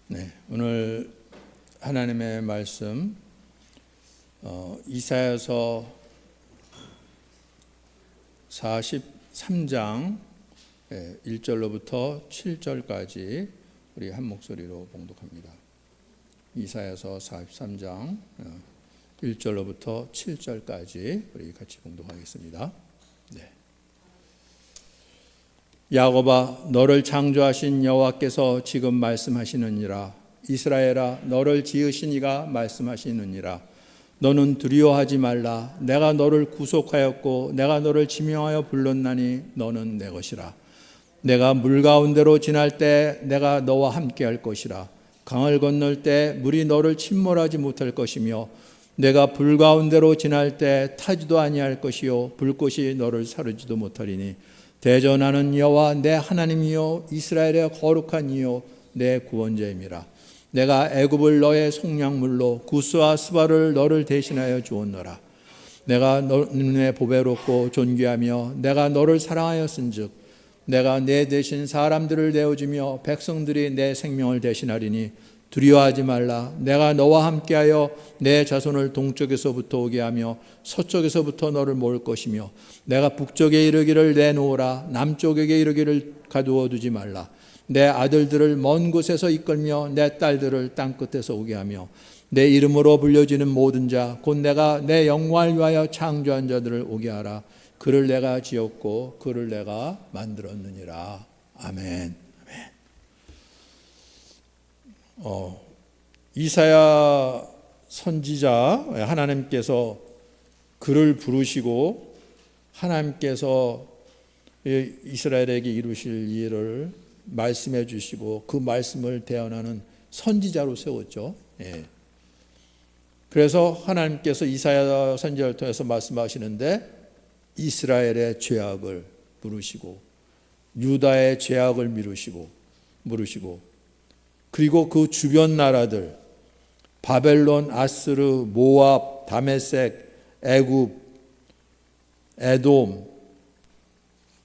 네, 오늘 하나님의 말씀 이사야서 43장 1절로부터 7절까지 우리 한 목소리로 봉독합니다. 이사야서 43장 1절로부터 7절까지 우리 같이 봉독하겠습니다. 네. 야곱아, 너를 창조하신 여호와께서 지금 말씀하시느니라. 이스라엘아, 너를 지으신 이가 말씀하시느니라. 너는 두려워하지 말라. 내가 너를 구속하였고 내가 너를 지명하여 불렀나니 너는 내 것이라. 내가 물 가운데로 지날 때 내가 너와 함께 할 것이라. 강을 건널 때 물이 너를 침몰하지 못할 것이며 내가 불 가운데로 지날 때 타지도 아니할 것이요 불꽃이 너를 사르지도 못하리니 대전하는 여호와 내 하나님이요 이스라엘의 거룩한 이요 내 구원자임이라. 내가 애굽을 너의 속량물로 구스와 스바를 너를 대신하여 주었노라. 내가 너의 보배롭고 존귀하며 내가 너를 사랑하였은즉 내가 내 대신 사람들을 내어주며 백성들이 내 생명을 대신하리니 두려워하지 말라. 내가 너와 함께하여 내 자손을 동쪽에서부터 오게 하며 서쪽에서부터 너를 모을 것이며 내가 북쪽에 이르기를 내놓으라. 남쪽에게 이르기를 가두어 두지 말라. 내 아들들을 먼 곳에서 이끌며 내 딸들을 땅끝에서 오게 하며 내 이름으로 불려지는 모든 자 곧 내가 내 영광을 위하여 창조한 자들을 오게 하라. 그를 내가 지었고 그를 내가 만들었느니라. 아멘. 이사야 선지자 하나님께서 그를 부르시고 하나님께서 이스라엘에게 이루실 일을 말씀해 주시고 그 말씀을 대언하는 선지자로 세웠죠. 그래서 하나님께서 이사야 선지자를 통해서 말씀하시는데 이스라엘의 죄악을 부르시고 유다의 죄악을 물으시고 그리고 그 주변 나라들 바벨론, 아스르, 모압, 다메섹, 애굽, 에돔,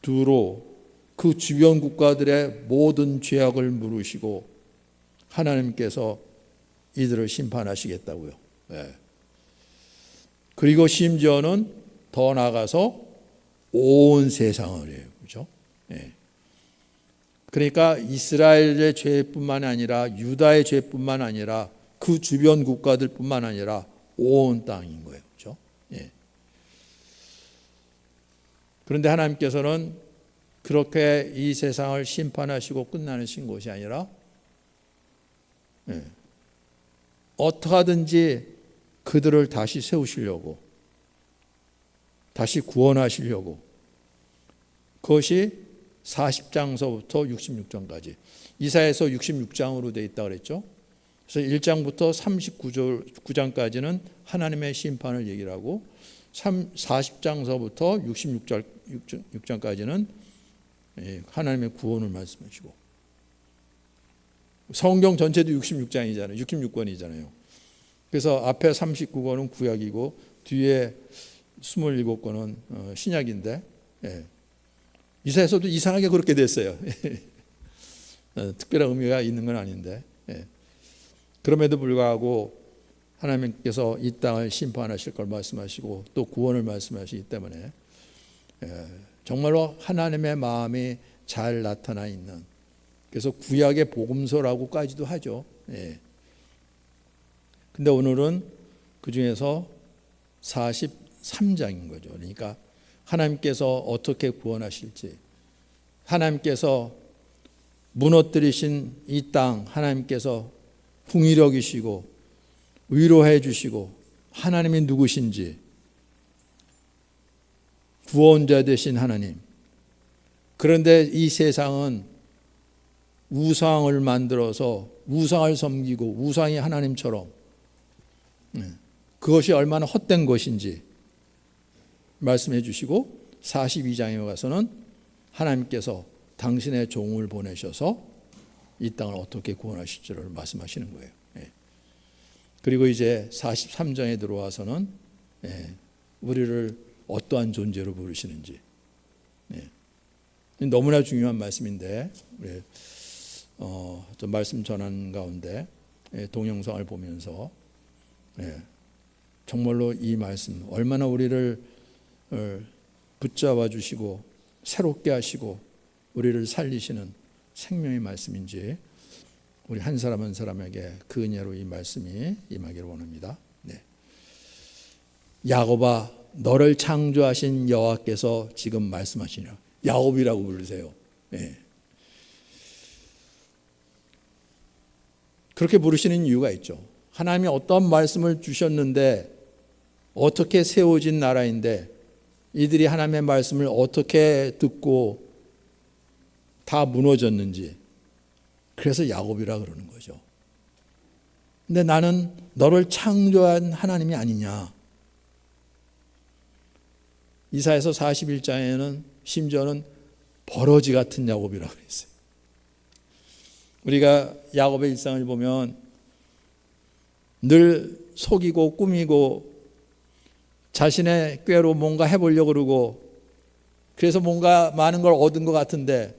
두로 그 주변 국가들의 모든 죄악을 물으시고 하나님께서 이들을 심판하시겠다고요. 그리고 심지어는 더 나아가서 온 세상을 해요. 그렇죠? 그러니까 이스라엘의 죄뿐만 아니라 유다의 죄뿐만 아니라 그 주변 국가들뿐만 아니라 온 땅인 거예요. 그렇죠? 그런데 하나님께서는 그렇게 이 세상을 심판하시고 끝나신 것이 아니라 어떻게 하든지 그들을 다시 세우시려고 다시 구원하시려고 그것이 40장서부터 66장까지 이사야서 66장으로 되어 있다고 그랬죠. 그래서 1장부터 39장까지는 하나님의 심판을 얘기를 하고 40장서부터 66장까지는 하나님의 구원을 말씀하시고 성경 전체도 66장이잖아요. 66권이잖아요. 그래서 앞에 39권은 구약이고 뒤에 27권은 신약인데 이사야서도 이상하게 그렇게 됐어요. 특별한 의미가 있는 건 아닌데 그럼에도 불구하고 하나님께서 이 땅을 심판하실 걸 말씀하시고 또 구원을 말씀하시기 때문에 정말로 하나님의 마음이 잘 나타나 있는 그래서 구약의 복음서라고까지도 하죠. 근데 오늘은 그 중에서 43장인 거죠. 그러니까 하나님께서 어떻게 구원하실지 하나님께서 무너뜨리신 이 땅 하나님께서 풍의력이시고 위로해 주시고 하나님이 누구신지 구원자 되신 하나님 그런데 이 세상은 우상을 만들어서 우상을 섬기고 우상이 하나님처럼 그것이 얼마나 헛된 것인지 말씀해 주시고 42장에 가서는 하나님께서 당신의 종을 보내셔서 이 땅을 어떻게 구원하실지를 말씀하시는 거예요. 그리고 이제 43장에 들어와서는 우리를 어떠한 존재로 부르시는지 너무나 중요한 말씀인데 좀 말씀 전하는 가운데 동영상을 보면서 정말로 이 말씀 얼마나 우리를 붙잡아 주시고 새롭게 하시고 우리를 살리시는 생명의 말씀인지 우리 한 사람 한 사람에게 그 은혜로 이 말씀이 임하기를 원합니다. 야곱아, 너를 창조하신 여호와께서 지금 말씀하시냐. 야곱이라고 부르세요. 그렇게 부르시는 이유가 있죠. 하나님이 어떤 말씀을 주셨는데 어떻게 세워진 나라인데 이들이 하나님의 말씀을 어떻게 듣고 다 무너졌는지, 그래서 야곱이라 그러는 거죠. 근데 나는 너를 창조한 하나님이 아니냐. 이사야서 41장에는 심지어는 버러지 같은 야곱이라고 했어요. 우리가 야곱의 일상을 보면 늘 속이고 꾸미고 자신의 꾀로 뭔가 해보려고 그러고, 그래서 뭔가 많은 걸 얻은 것 같은데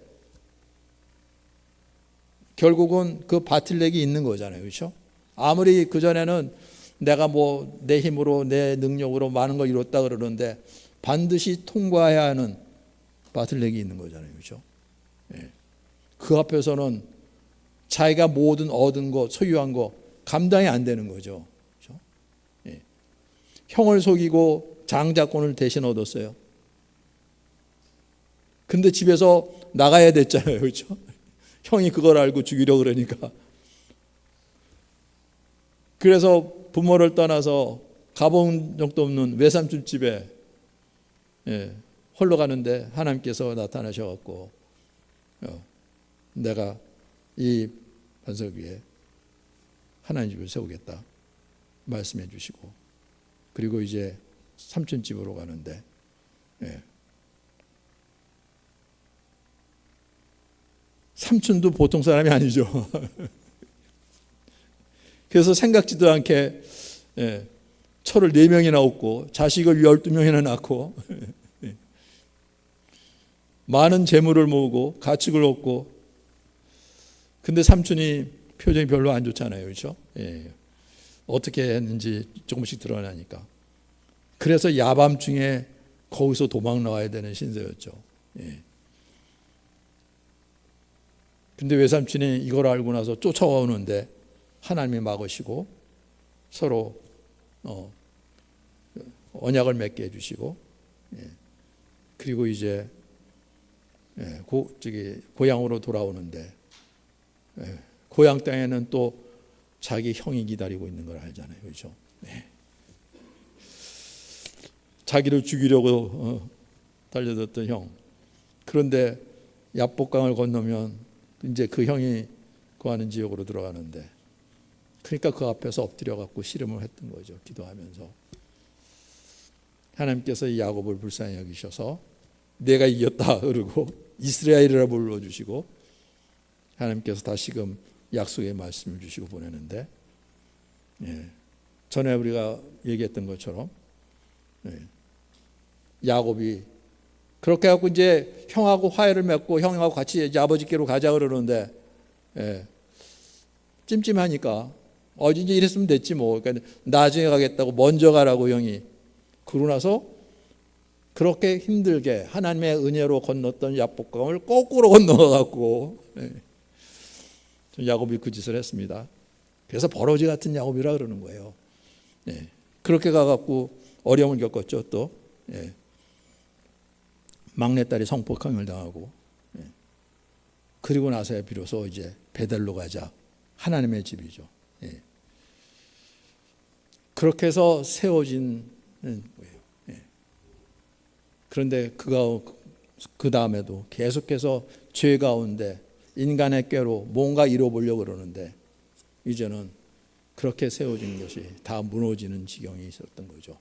결국은 그 바틀렉이 있는 거잖아요. 그렇죠? 아무리 그전에는 내가 뭐 내 힘으로 내 능력으로 많은 걸 이뤘다 그러는데 반드시 통과해야 하는 바틀렉이 있는 거잖아요. 그렇죠? 그 앞에서는 자기가 모든 얻은 것, 소유한 것 감당이 안 되는 거죠. 그렇죠? 형을 속이고 장자권을 대신 얻었어요. 근데 집에서 나가야 됐잖아요. 그렇죠? 형이 그걸 알고 죽이려고 그러니까. 그래서 부모를 떠나서 가본 적도 없는 외삼촌 집에 홀로 가는데 하나님께서 나타나셔갖고 내가 이 반석 위에 하나님 집을 세우겠다 말씀해 주시고, 그리고 이제 삼촌 집으로 가는데 삼촌도 보통 사람이 아니죠. 그래서 생각지도 않게 철을 4명이나 얻고 자식을 12명이나 낳고 많은 재물을 모으고 가축을 얻고, 근데 삼촌이 표정이 별로 안 좋잖아요. 그렇죠? 어떻게 했는지 조금씩 드러나니까. 그래서 야밤중에 거기서 도망 나와야 되는 신세였죠. 근데 외삼촌이 이걸 알고 나서 쫓아오는데 하나님이 막으시고 서로 언약을 맺게 해주시고, 그리고 이제 고향으로 돌아오는데 고향 땅에는 또 자기 형이 기다리고 있는 걸 알잖아요. 그렇죠? 자기를 죽이려고 달려들었던 형. 그런데 야복강을 건너면 이제 그 형이 거하는 지역으로 들어가는데, 그러니까 그 앞에서 엎드려 갖고 씨름을 했던 거죠. 기도하면서. 하나님께서 이 야곱을 불쌍히 여기셔서 내가 이겼다 그러고 이스라엘이라 불러주시고, 하나님께서 다시금 약속의 말씀을 주시고 보내는데, 전에 우리가 얘기했던 것처럼 야곱이 그렇게 해갖고 이제 형하고 화해를 맺고 형하고 같이 이제 아버지께로 가자 그러는데 찜찜하니까 이제 이랬으면 됐지 뭐. 그러니까 나중에 가겠다고 먼저 가라고 형이. 그러고 나서 그렇게 힘들게 하나님의 은혜로 건넜던 야복강을 거꾸로 건너가갖고 야곱이 그 짓을 했습니다. 그래서 버러지 같은 야곱이라 그러는 거예요. 그렇게 가갖고 어려움을 겪었죠. 또 막내딸이 성폭행을 당하고, 그리고 나서야 비로소 이제 베델로 가자. 하나님의 집이죠. 그렇게 해서 세워진 거예요. 그런데 그 다음에도 계속해서 죄 가운데 인간의 꾀로 뭔가 이뤄보려고 그러는데 이제는 그렇게 세워진 것이 다 무너지는 지경이 있었던 거죠.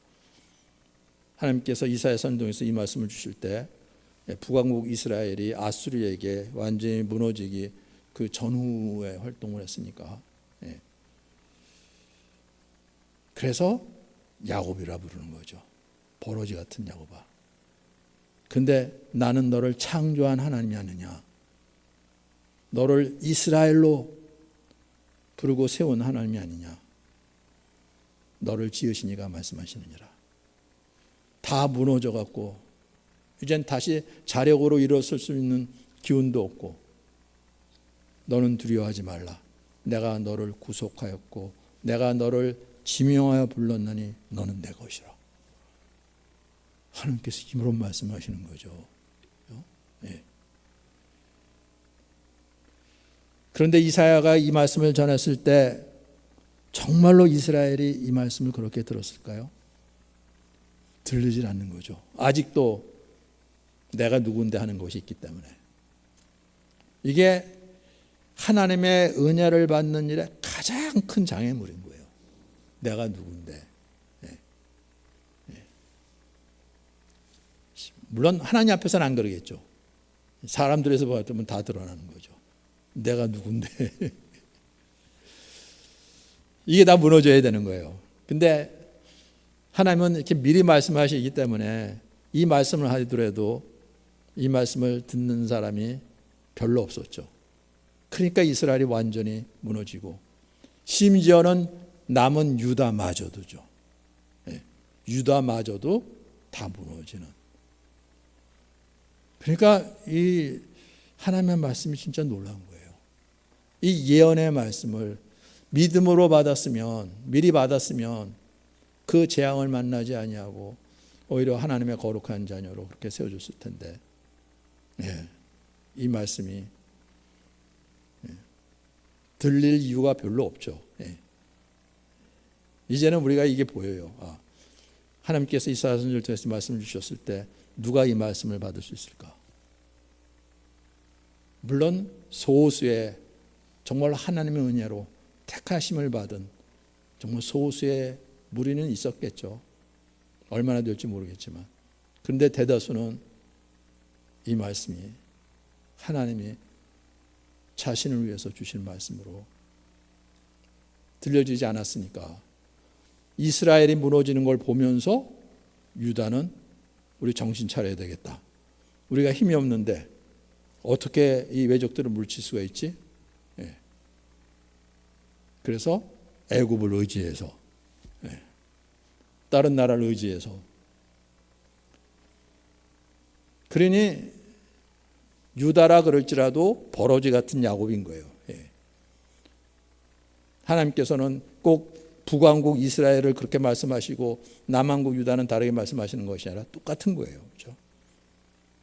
하나님께서 이사야 선동에서 이 말씀을 주실 때 북왕국 이스라엘이 아수르에게 완전히 무너지기 그 전후에 활동을 했으니까, 그래서 야곱이라 부르는 거죠. 버러지 같은 야곱아. 근데 나는 너를 창조한 하나님이 아니냐. 너를 이스라엘로 부르고 세운 하나님이 아니냐. 너를 지으신 이가 말씀하시느니라. 다 무너져 갖고 이젠 다시 자력으로 일어설 수 있는 기운도 없고 너는 두려워하지 말라. 내가 너를 구속하였고 내가 너를 지명하여 불렀느니 너는 내 것이라. 하나님께서 힘으로 말씀하시는 거죠. 예. 그런데 이사야가 이 말씀을 전했을 때 정말로 이스라엘이 이 말씀을 그렇게 들었을까요? 들리질 않는 거죠. 아직도 내가 누군데 하는 것이 있기 때문에. 이게 하나님의 은혜를 받는 일에 가장 큰 장애물인 거예요. 내가 누군데. 예. 예. 물론 하나님 앞에서는 안 그러겠죠. 사람들에서 봤으면 다 드러나는 거죠. 내가 누군데. 이게 다 무너져야 되는 거예요. 근데 하나님은 이렇게 미리 말씀하시기 때문에 이 말씀을 하더라도 이 말씀을 듣는 사람이 별로 없었죠. 그러니까 이스라엘이 완전히 무너지고 심지어는 남은 유다마저도죠. 예, 유다마저도 다 무너지는. 그러니까 이 하나님의 말씀이 진짜 놀라운 거예요. 이 예언의 말씀을 믿음으로 받았으면, 미리 받았으면 그 재앙을 만나지 아니하고 오히려 하나님의 거룩한 자녀로 그렇게 세워줬을 텐데, 예, 이 말씀이 들릴 이유가 별로 없죠. 예. 이제는 우리가 이게 보여요. 하나님께서 이사야 선지자를 통해서 말씀을 주셨을 때 누가 이 말씀을 받을 수 있을까? 물론 소수의 정말 하나님의 은혜로 택하심을 받은 정말 소수의 무리는 있었겠죠. 얼마나 될지 모르겠지만. 그런데 대다수는 이 말씀이 하나님이 자신을 위해서 주신 말씀으로 들려지지 않았으니까 이스라엘이 무너지는 걸 보면서 유다는 우리 정신 차려야 되겠다. 우리가 힘이 없는데 어떻게 이 외적들을 물칠 수가 있지? 예. 그래서 애굽을 의지해서, 예, 다른 나라를 의지해서, 그러니 유다라 그럴지라도 버러지 같은 야곱인 거예요. 예. 하나님께서는 꼭 북왕국 이스라엘을 그렇게 말씀하시고 남왕국 유다는 다르게 말씀하시는 것이 아니라 똑같은 거예요. 그렇죠?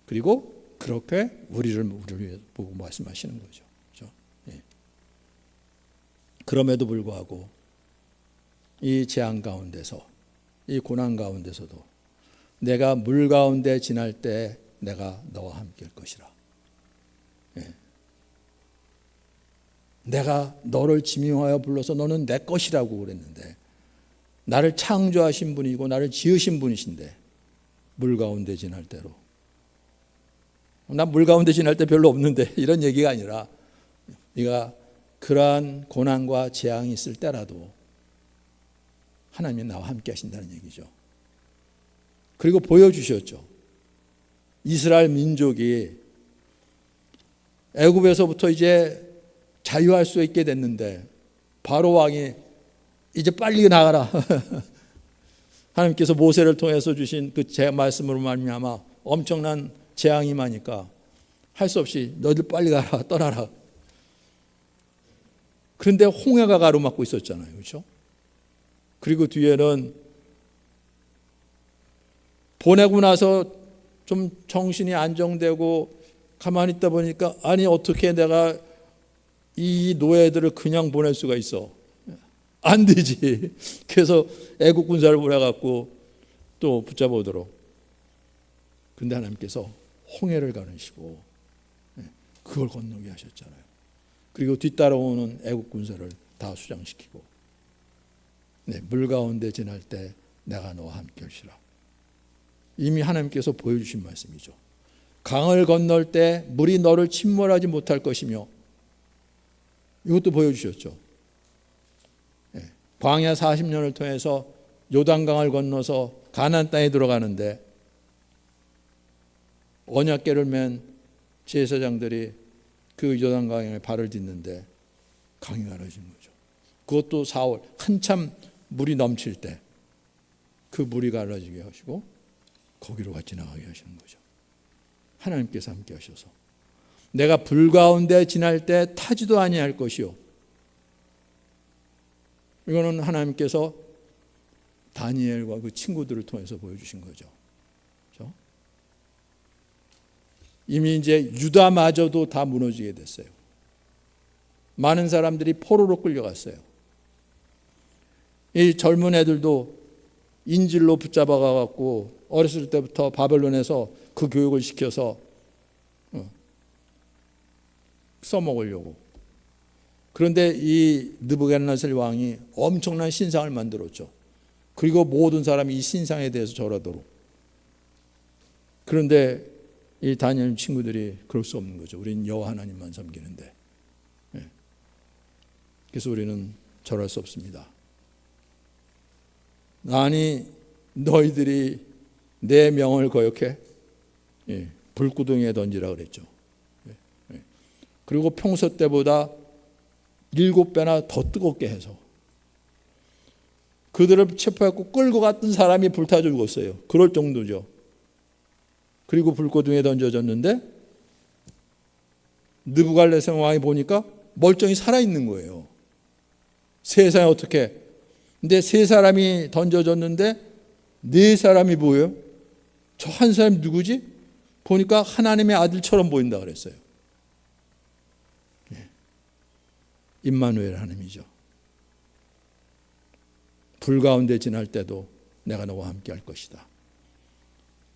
그리고 그렇게 우리를 위해 보고 말씀하시는 거죠. 그렇죠? 예. 그럼에도 불구하고 이 재앙 가운데서, 이 고난 가운데서도 내가 물 가운데 지날 때 내가 너와 함께 할 것이라. 예. 내가 너를 지명하여 불러서 너는 내 것이라고 그랬는데 나를 창조하신 분이고 나를 지으신 분이신데 물 가운데 지날 때로, 난 물 가운데 지날 때 별로 없는데 이런 얘기가 아니라 네가 그러한 고난과 재앙이 있을 때라도 하나님이 나와 함께 하신다는 얘기죠. 그리고 보여주셨죠. 이스라엘 민족이 애굽에서부터 이제 자유할 수 있게 됐는데 바로 왕이 이제 빨리 나가라. 하나님께서 모세를 통해서 주신 그 제 말씀으로 말미암아 엄청난 재앙이 임하니까 할 수 없이 너희들 빨리 가라, 떠나라. 그런데 홍해가 가로막고 있었잖아요. 그렇죠? 그리고 뒤에는 보내고 나서 좀 정신이 안정되고 가만히 있다 보니까 아니 어떻게 내가 이 노예들을 그냥 보낼 수가 있어. 안 되지. 그래서 애국 군사를 보내갖고 또 붙잡아오도록. 그런데 하나님께서 홍해를 가르시고 그걸 건너게 하셨잖아요. 그리고 뒤따라오는 애국 군사를 다 수장시키고, 네, 물 가운데 지날 때 내가 너와 함께 할시라. 이미 하나님께서 보여주신 말씀이죠. 강을 건널 때 물이 너를 침몰하지 못할 것이며, 이것도 보여주셨죠. 네, 광야 40년을 통해서 요단강을 건너서 가나안 땅에 들어가는데 언약궤를 맨 제사장들이 그 요단강에 발을 딛는데 강이 갈라진 거죠. 그것도 4월 한참 물이 넘칠 때 그 물이 갈라지게 하시고 거기로 같이 나가게 하시는 거죠. 하나님께서 함께 하셔서 내가 불 가운데 지날 때 타지도 아니할 것이요. 이거는 하나님께서 다니엘과 그 친구들을 통해서 보여주신 거죠. 그렇죠? 이미 이제 유다마저도 다 무너지게 됐어요. 많은 사람들이 포로로 끌려갔어요. 이 젊은 애들도 인질로 붙잡아가 갖고 어렸을 때부터 바벨론에서 그 교육을 시켜서 써먹으려고. 그런데 이 느부갓네살 왕이 엄청난 신상을 만들었죠. 그리고 모든 사람이 이 신상에 대해서 절하도록. 그런데 이 다니엘 친구들이 그럴 수 없는 거죠. 우리는 여호와 하나님만 섬기는데. 그래서 우리는 절할 수 없습니다. 아니 너희들이 내 명을 거역해? 불구덩이에 던지라 그랬죠. 그리고 평소 때보다 7배나 더 뜨겁게 해서 그들을 체포하고 끌고 갔던 사람이 불타 죽었어요. 그럴 정도죠. 그리고 불구덩이에 던져졌는데 느부갓네살 왕이 보니까 멀쩡히 살아있는 거예요. 세상에 어떻게. 근데 3사람이 던져졌는데 4사람이 보여요. 저 한 사람이 누구지? 보니까 하나님의 아들처럼 보인다 그랬어요. 임마누엘 하나님이죠. 불 가운데 지날 때도 내가 너와 함께 할 것이다.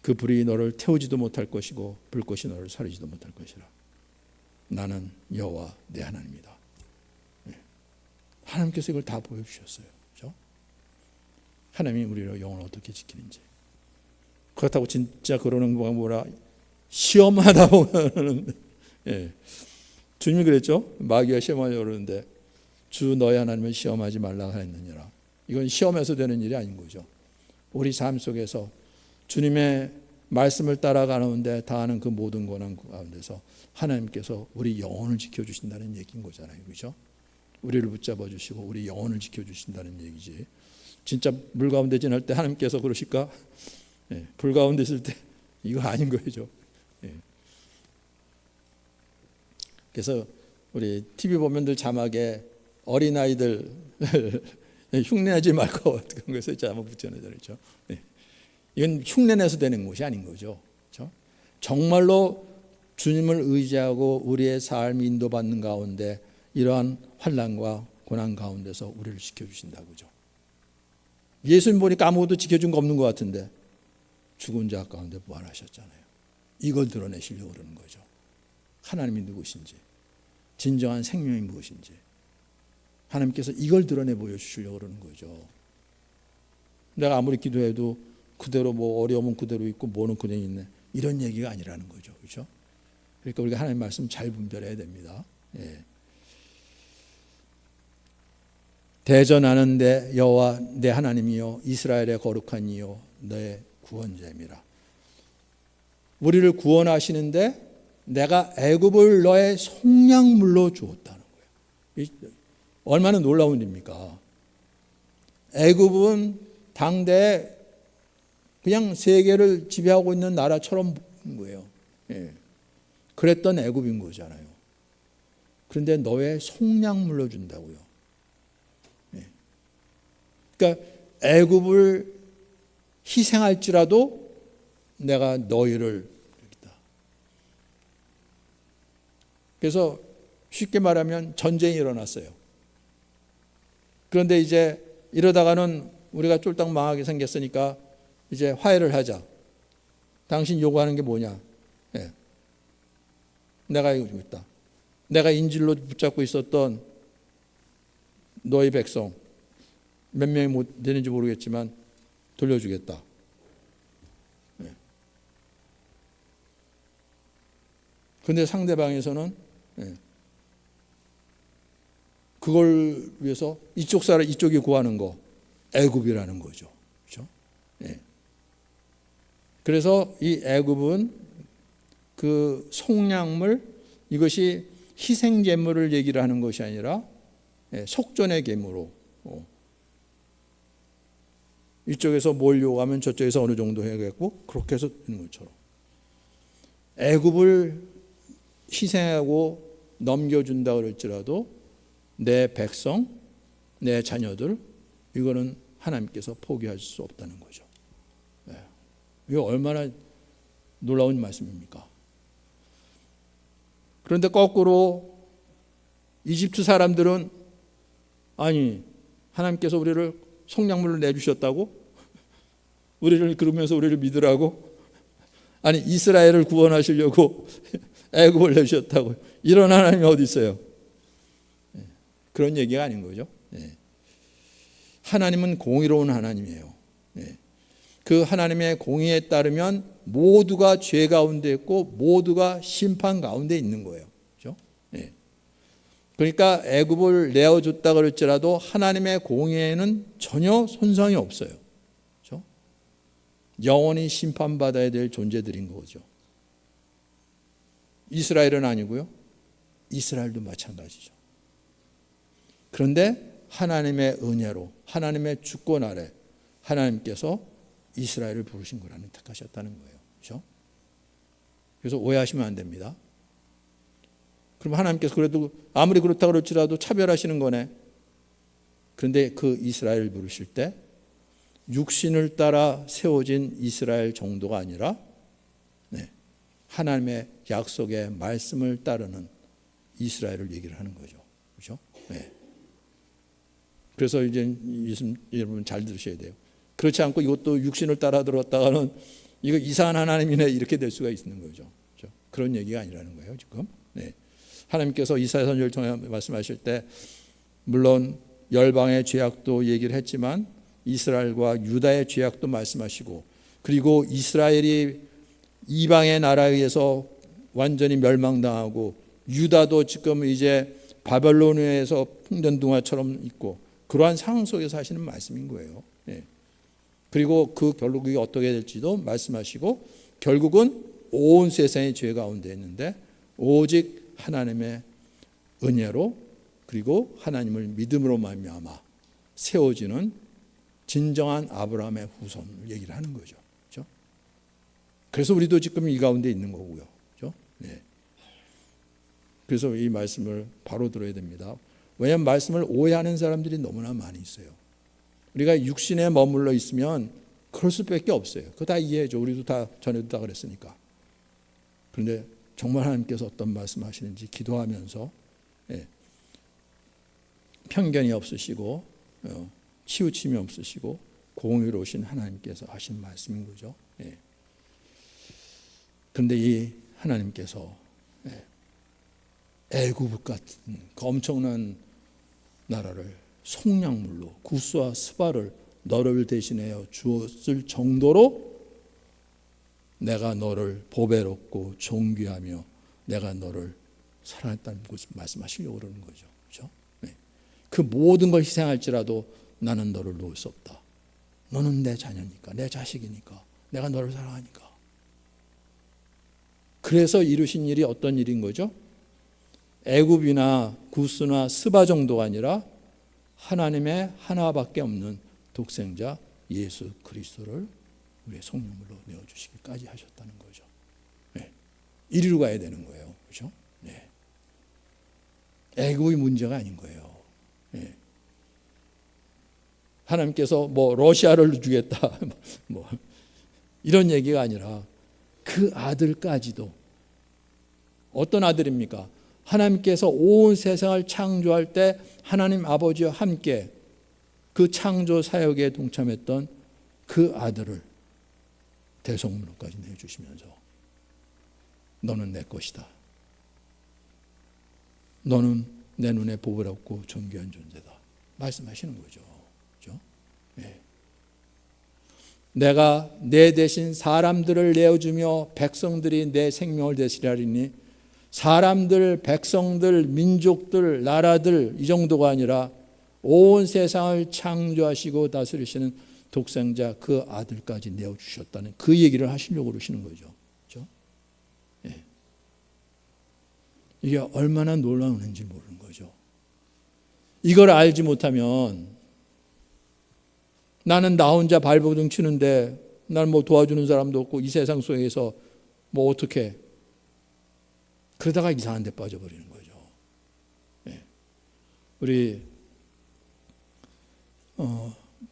그 불이 너를 태우지도 못할 것이고 불꽃이 너를 사르지도 못할 것이라. 나는 여호와 내 하나님이다. 하나님께서 이걸 다 보여주셨어요. 그렇죠? 하나님이 우리를 영혼을 어떻게 지키는지. 그렇다고 진짜 그러는 거가 뭐라 시험하다 보면 주님이 그랬죠. 마귀가 시험하려고 그러는데 주 너희 하나님을 시험하지 말라 하였느니라. 이건 시험에서 되는 일이 아닌 거죠. 우리 삶 속에서 주님의 말씀을 따라가는데 다하는 그 모든 고난 가운데서 하나님께서 우리 영혼을 지켜주신다는 얘기인 거잖아요. 그렇죠? 우리를 붙잡아 주시고 우리 영혼을 지켜주신다는 얘기지. 진짜 물 가운데 지날 때 하나님께서 그러실까? 불 가운데 있을 때 이거 아닌 거죠. 그래서 우리 TV 보면 늘 자막에 어린아이들 흉내내지 말고 그런 것을 자막 붙여내자 그랬죠. 이건 흉내내서 되는 것이 아닌 거죠. 그렇죠? 정말로 주님을 의지하고 우리의 삶이 인도받는 가운데 이러한 환난과 고난 가운데서 우리를 지켜주신다고죠. 예수님 보니까 아무것도 지켜준 거 없는 것 같은데 죽은 자 가운데 부활하셨잖아요. 이걸 드러내시려고 그러는 거죠. 하나님이 누구신지, 진정한 생명이 무엇인지 하나님께서 이걸 드러내 보여주시려고 그러는 거죠. 내가 아무리 기도해도 그대로 뭐 어려움은 그대로 있고 뭐는 그대로 있네, 이런 얘기가 아니라는 거죠. 그렇죠? 그러니까 우리가 하나님 말씀 잘 분별해야 됩니다. 대전하는데 여호와 내 하나님이요 이스라엘의 거룩한 이요 너의 구원자임이라. 우리를 구원하시는데 내가 애굽을 너의 속량물로 주었다는 거예요. 얼마나 놀라운 일입니까? 애굽은 당대 그냥 세계를 지배하고 있는 나라처럼 보는 거예요. 그랬던 애굽인 거잖아요. 그런데 너의 속량물로 준다고요. 그러니까 애굽을 희생할지라도 내가 너희를 여기다. 그래서 쉽게 말하면 전쟁이 일어났어요. 그런데 이제 이러다가는 우리가 쫄딱 망하게 생겼으니까 이제 화해를 하자. 당신 요구하는 게 뭐냐? 내가 이거 있다. 내가 인질로 붙잡고 있었던 너희 백성 몇 명이 못 되는지 모르겠지만 돌려주겠다. 그런데 상대방에서는 그걸 위해서 이쪽 사람 이쪽이 구하는 거 애굽이라는 거죠. 그렇죠? 그래서 이 애굽은 그 속량물, 이것이 희생 제물을 얘기를 하는 것이 아니라 속전의 계무로 이쪽에서 뭘 요구하면 저쪽에서 어느 정도 해야겠고 그렇게 해서 되는 것처럼 애굽을 희생하고 넘겨준다 그럴지라도 내 백성, 내 자녀들 이거는 하나님께서 포기할 수 없다는 거죠. 이거 얼마나 놀라운 말씀입니까? 그런데 거꾸로 이집트 사람들은 아니 하나님께서 우리를 속량물로 내주셨다고? 우리를 그러면서 우리를 믿으라고? 아니 이스라엘을 구원하시려고 애굽을 내주셨다고? 이런 하나님이 어디 있어요? 그런 얘기가 아닌 거죠. 하나님은 공의로운 하나님이에요. 그 하나님의 공의에 따르면 모두가 죄 가운데 있고 모두가 심판 가운데 있는 거예요. 그렇죠? 그러니까 애굽을 내어줬다 그럴지라도 하나님의 공의에는 전혀 손상이 없어요. 그렇죠? 영원히 심판받아야 될 존재들인 거죠. 이스라엘은 아니고요. 이스라엘도 마찬가지죠. 그런데 하나님의 은혜로 하나님의 주권 아래 하나님께서 이스라엘을 부르신 거라는 택하셨다는 거예요. 그렇죠? 그래서 오해하시면 안 됩니다. 그럼 하나님께서 그래도 아무리 그렇다 그럴지라도 차별하시는 거네. 그런데 그 이스라엘을 부르실 때 육신을 따라 세워진 이스라엘 정도가 아니라 하나님의 약속의 말씀을 따르는 이스라엘을 얘기를 하는 거죠. 그렇죠? 그래서 이제 여러분 잘 들으셔야 돼요. 그렇지 않고 이것도 육신을 따라 들었다가는 이거 이상한 하나님이네 이렇게 될 수가 있는 거죠. 그렇죠? 그런 얘기가 아니라는 거예요. 지금 하나님께서 이사야 선지자를 통해 말씀하실 때 물론 열방의 죄악도 얘기를 했지만 이스라엘과 유다의 죄악도 말씀하시고 그리고 이스라엘이 이방의 나라에 의해서 완전히 멸망당하고 유다도 지금 이제 바벨론에서 풍전등화처럼 있고 그러한 상황 속에서 하시는 말씀인 거예요. 그리고 그 결국이 어떻게 될지도 말씀하시고 결국은 온 세상의 죄 가운데 있는데 오직 하나님의 은혜로 그리고 하나님을 믿음으로 말미암아 세워지는 진정한 아브라함의 후손을 얘기를 하는 거죠. 그렇죠? 그래서 우리도 지금 이 가운데 있는 거고요. 그렇죠? 그래서 이 말씀을 바로 들어야 됩니다. 왜냐하면 말씀을 오해하는 사람들이 너무나 많이 있어요. 우리가 육신에 머물러 있으면 그럴 수밖에 없어요. 그거 다 이해해줘. 우리도 다 전에도 다 그랬으니까. 그런데 정말 하나님께서 어떤 말씀하시는지 기도하면서 편견이 없으시고 치우침이 없으시고 공의로우신 하나님께서 하신 말씀인 거죠. 그런데 이 하나님께서 애굽 같은 그 엄청난 나라를 속량물로 구스와 스바를 너를 대신하여 주었을 정도로 내가 너를 보배롭고 존귀하며 내가 너를 사랑했다는 것을 말씀하시려고 그러는 거죠. 그렇죠? 그 모든 걸 희생할지라도 나는 너를 놓을 수 없다. 너는 내 자녀니까, 내 자식이니까, 내가 너를 사랑하니까. 그래서 이루신 일이 어떤 일인 거죠? 애굽이나 구스나 스바 정도가 아니라 하나님의 하나밖에 없는 독생자 예수 그리스도를 우리의 성령으로 내어주시기까지 하셨다는 거죠. 이리로 가야 되는 거예요. 그렇죠? 애굽의 문제가 아닌 거예요. 하나님께서 뭐 러시아를 주겠다 뭐 이런 얘기가 아니라 그 아들까지도 어떤 아들입니까? 하나님께서 온 세상을 창조할 때 하나님 아버지와 함께 그 창조 사역에 동참했던 그 아들을 대성물로까지 내주시면서 너는 내 것이다. 너는 내 눈에 보배롭고 존귀한 존재다. 말씀하시는 거죠. 그렇죠? 내가 내 대신 사람들을 내어주며 백성들이 내 생명을 되시리하리니 사람들, 백성들, 민족들, 나라들 이 정도가 아니라 온 세상을 창조하시고 다스리시는 독생자 그 아들까지 내어주셨다는 그 얘기를 하시려고 그러시는 거죠. 그렇죠? 이게 얼마나 놀라운지 모르는 거죠. 이걸 알지 못하면 나는 나 혼자 발버둥 치는데 나는 뭐 도와주는 사람도 없고 이 세상 속에서 뭐 어떻게 그러다가 이상한 데 빠져버리는 거죠. 네. 우리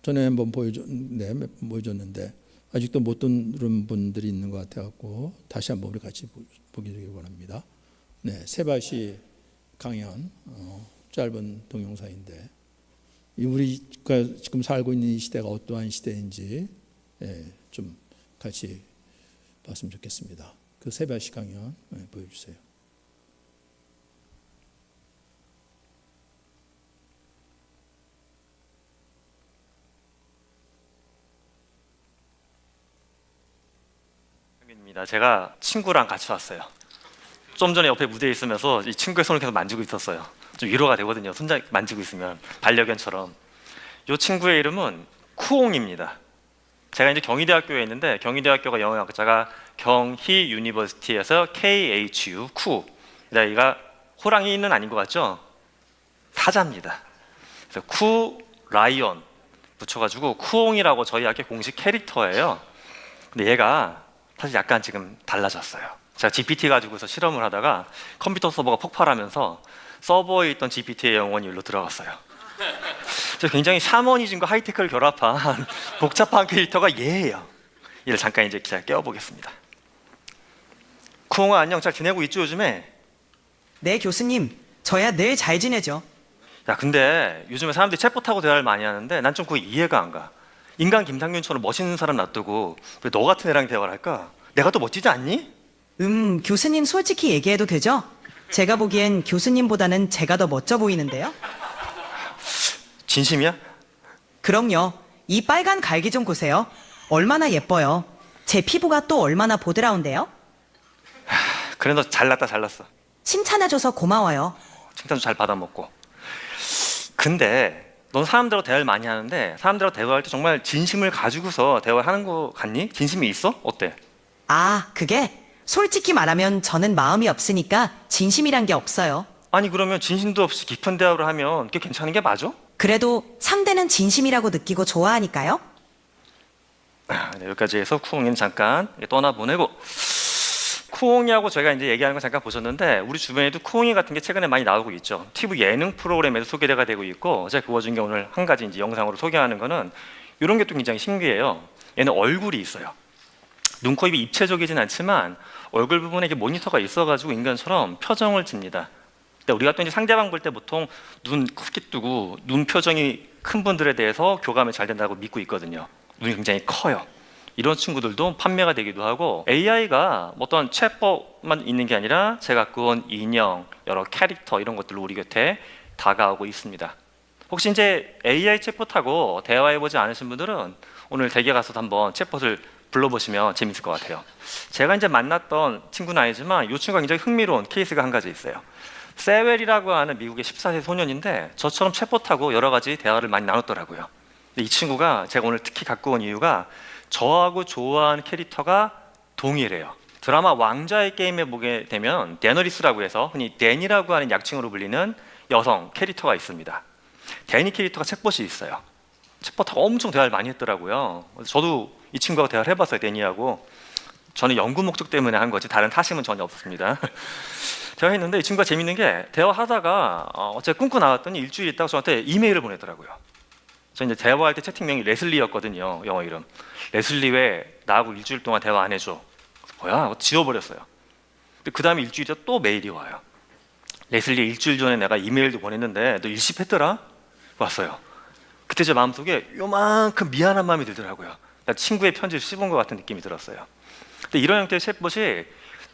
전에 한번 보여줬는데 아직도 못 들은 분들이 있는 것 같아갖고 다시 한번 우리 같이 보기 원합니다. 네, 세바시 강연 짧은 동영상인데 우리가 지금 살고 있는 이 시대가 어떠한 시대인지 좀 같이 봤으면 좋겠습니다. 그 세바시 강연 보여주세요. 제가 친구랑 같이 왔어요. 좀 전에 옆에 무대에 있으면서 이 친구의 손을 계속 만지고 있었어요. 좀 위로가 되거든요. 손 만지고 있으면 반려견처럼. 이 친구의 이름은 쿠옹입니다. 제가 이제 경희대학교에 있는데 경희대학교가 영어학자가 경희 유니버시티에서 KHU 쿠. 여기가 호랑이는 아닌 것 같죠? 사자입니다. 그래서 쿠 라이언 붙여가지고 쿠옹이라고 저희 학교 공식 캐릭터예요. 근데 얘가 사실 약간 지금 달라졌어요. 제가 GPT 가지고서 실험을 하다가 컴퓨터 서버가 폭발하면서 서버에 있던 GPT의 영혼이 일로 들어갔어요. 굉장히 샤머니즘과 하이테크를 결합한 복잡한 캐릭터가 얘예요. 얘를 잠깐 이제 제가 깨워보겠습니다. 쿠옹아 안녕, 잘 지내고 있죠 요즘에? 네 교수님, 저야 늘 잘 지내죠. 야 근데 요즘에 사람들이 챗봇하고 대화를 많이 하는데 난 좀 그거 이해가 안 가. 인간 김상균처럼 멋있는 사람 놔두고 왜 너 같은 애랑 대화를 할까? 내가 더 멋지지 않니? 교수님 솔직히 얘기해도 되죠? 제가 보기엔 교수님보다는 제가 더 멋져 보이는데요? 진심이야? 그럼요. 이 빨간 갈기 좀 보세요. 얼마나 예뻐요. 제 피부가 또 얼마나 보드라운데요? 그래 너 잘났다 잘났어. 칭찬해줘서 고마워요. 칭찬도 잘 받아먹고. 근데 넌 사람들하고 대화를 많이 하는데 사람들하고 대화할 때 정말 진심을 가지고서 대화를 하는 거 같니? 진심이 있어? 어때? 아, 그게 솔직히 말하면 저는 마음이 없으니까 진심이란 게 없어요. 아니 그러면 진심도 없이 깊은 대화를 하면 그게 괜찮은 게 맞아? 그래도 상대는 진심이라고 느끼고 좋아하니까요. 네, 여기까지 해서 쿠옹이는 잠깐 떠나보내고, 쿠옹이하고 저희가 이제 얘기하는 거 잠깐 보셨는데 우리 주변에도 쿠옹이 같은 게 최근에 많이 나오고 있죠. TV 예능 프로그램에도 소개가 되고 있고, 제가 그 와중에 오늘 한 가지 이제 영상으로 소개하는 거는 이런 게 또 굉장히 신기해요. 얘는 얼굴이 있어요. 눈, 코, 입이 입체적이진 않지만 얼굴 부분에 이게 모니터가 있어가지고 인간처럼 표정을 칩니다. 근데 우리가 또 이제 상대방 볼 때 보통 눈 크게 뜨고 눈 표정이 큰 분들에 대해서 교감이 잘 된다고 믿고 있거든요. 눈이 굉장히 커요. 이런 친구들도 판매가 되기도 하고, AI가 어떤 챗봇만 있는 게 아니라 제가 갖고 온 인형, 여러 캐릭터 이런 것들로 우리 곁에 다가오고 있습니다. 혹시 이제 AI 챗봇하고 대화해보지 않으신 분들은 오늘 댁에 가서도 한번 챗봇을 불러보시면 재밌을 것 같아요. 제가 이제 만났던 친구는 아니지만 이 친구가 굉장히 흥미로운 케이스가 한 가지 있어요. 세웰이라고 하는 미국의 14세 소년인데 저처럼 챗봇하고 여러 가지 대화를 많이 나눴더라고요. 근데 이 친구가 제가 오늘 특히 갖고 온 이유가 저하고 좋아하는 캐릭터가 동일해요. 드라마 왕좌의 게임에 보게 되면 데너리스라고 해서 흔히 댄이라고 하는 약칭으로 불리는 여성 캐릭터가 있습니다. 댄이 캐릭터가 챗봇이 있어요. 챗봇하고 엄청 대화를 많이 했더라고요. 저도 이 친구하고 대화를 해봤어요. 데니하고. 저는 연구 목적 때문에 한 거지 다른 타심은 전혀 없었습니다. 대화했는데 이 친구가 재밌는 게 대화하다가 어제 끊고 나왔더니 일주일 있다가 저한테 이메일을 보내더라고요. 저 이제 대화할 때 채팅명이 레슬리였거든요. 영어 이름. 레슬리 왜 나하고 일주일 동안 대화 안 해줘? 뭐야? 지워버렸어요. 근데 그 다음에 일주일 뒤에 또 메일이 와요. 레슬리 일주일 전에 내가 이메일도 보냈는데 너 일십했더라? 왔어요. 그때 제 마음속에 요만큼 미안한 마음이 들더라고요. 친구의 편지를 씹은 것 같은 느낌이 들었어요. 근데 이런 형태의 챗봇이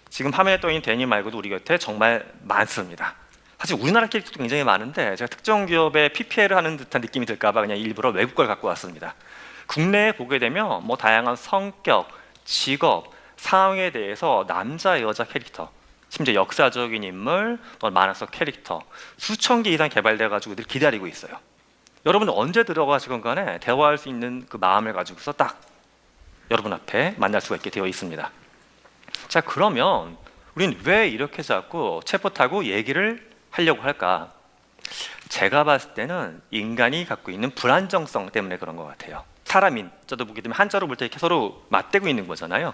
지금 화면에 떠 있는 데니 말고도 우리 곁에 정말 많습니다. 사실 우리나라 캐릭터도 굉장히 많은데 제가 특정 기업에 PPL을 하는 듯한 느낌이 들까봐 그냥 일부러 외국 걸 갖고 왔습니다. 국내에 보게 되면 뭐 다양한 성격, 직업, 상황에 대해서 남자, 여자 캐릭터, 심지어 역사적인 인물, 또 만화속 캐릭터 수천 개 이상 개발돼가지고 늘 기다리고 있어요. 여러분 언제 들어가시건 간에 대화할 수 있는 그 마음을 가지고서 딱 여러분 앞에 만날 수가 있게 되어 있습니다. 자, 그러면 우린 왜 이렇게 자꾸 챗봇하고 얘기를 하려고 할까? 제가 봤을 때는 인간이 갖고 있는 불안정성 때문에 그런 것 같아요. 사람인 저도 보게 되면 한자로 볼 때 이렇게 서로 맞대고 있는 거잖아요.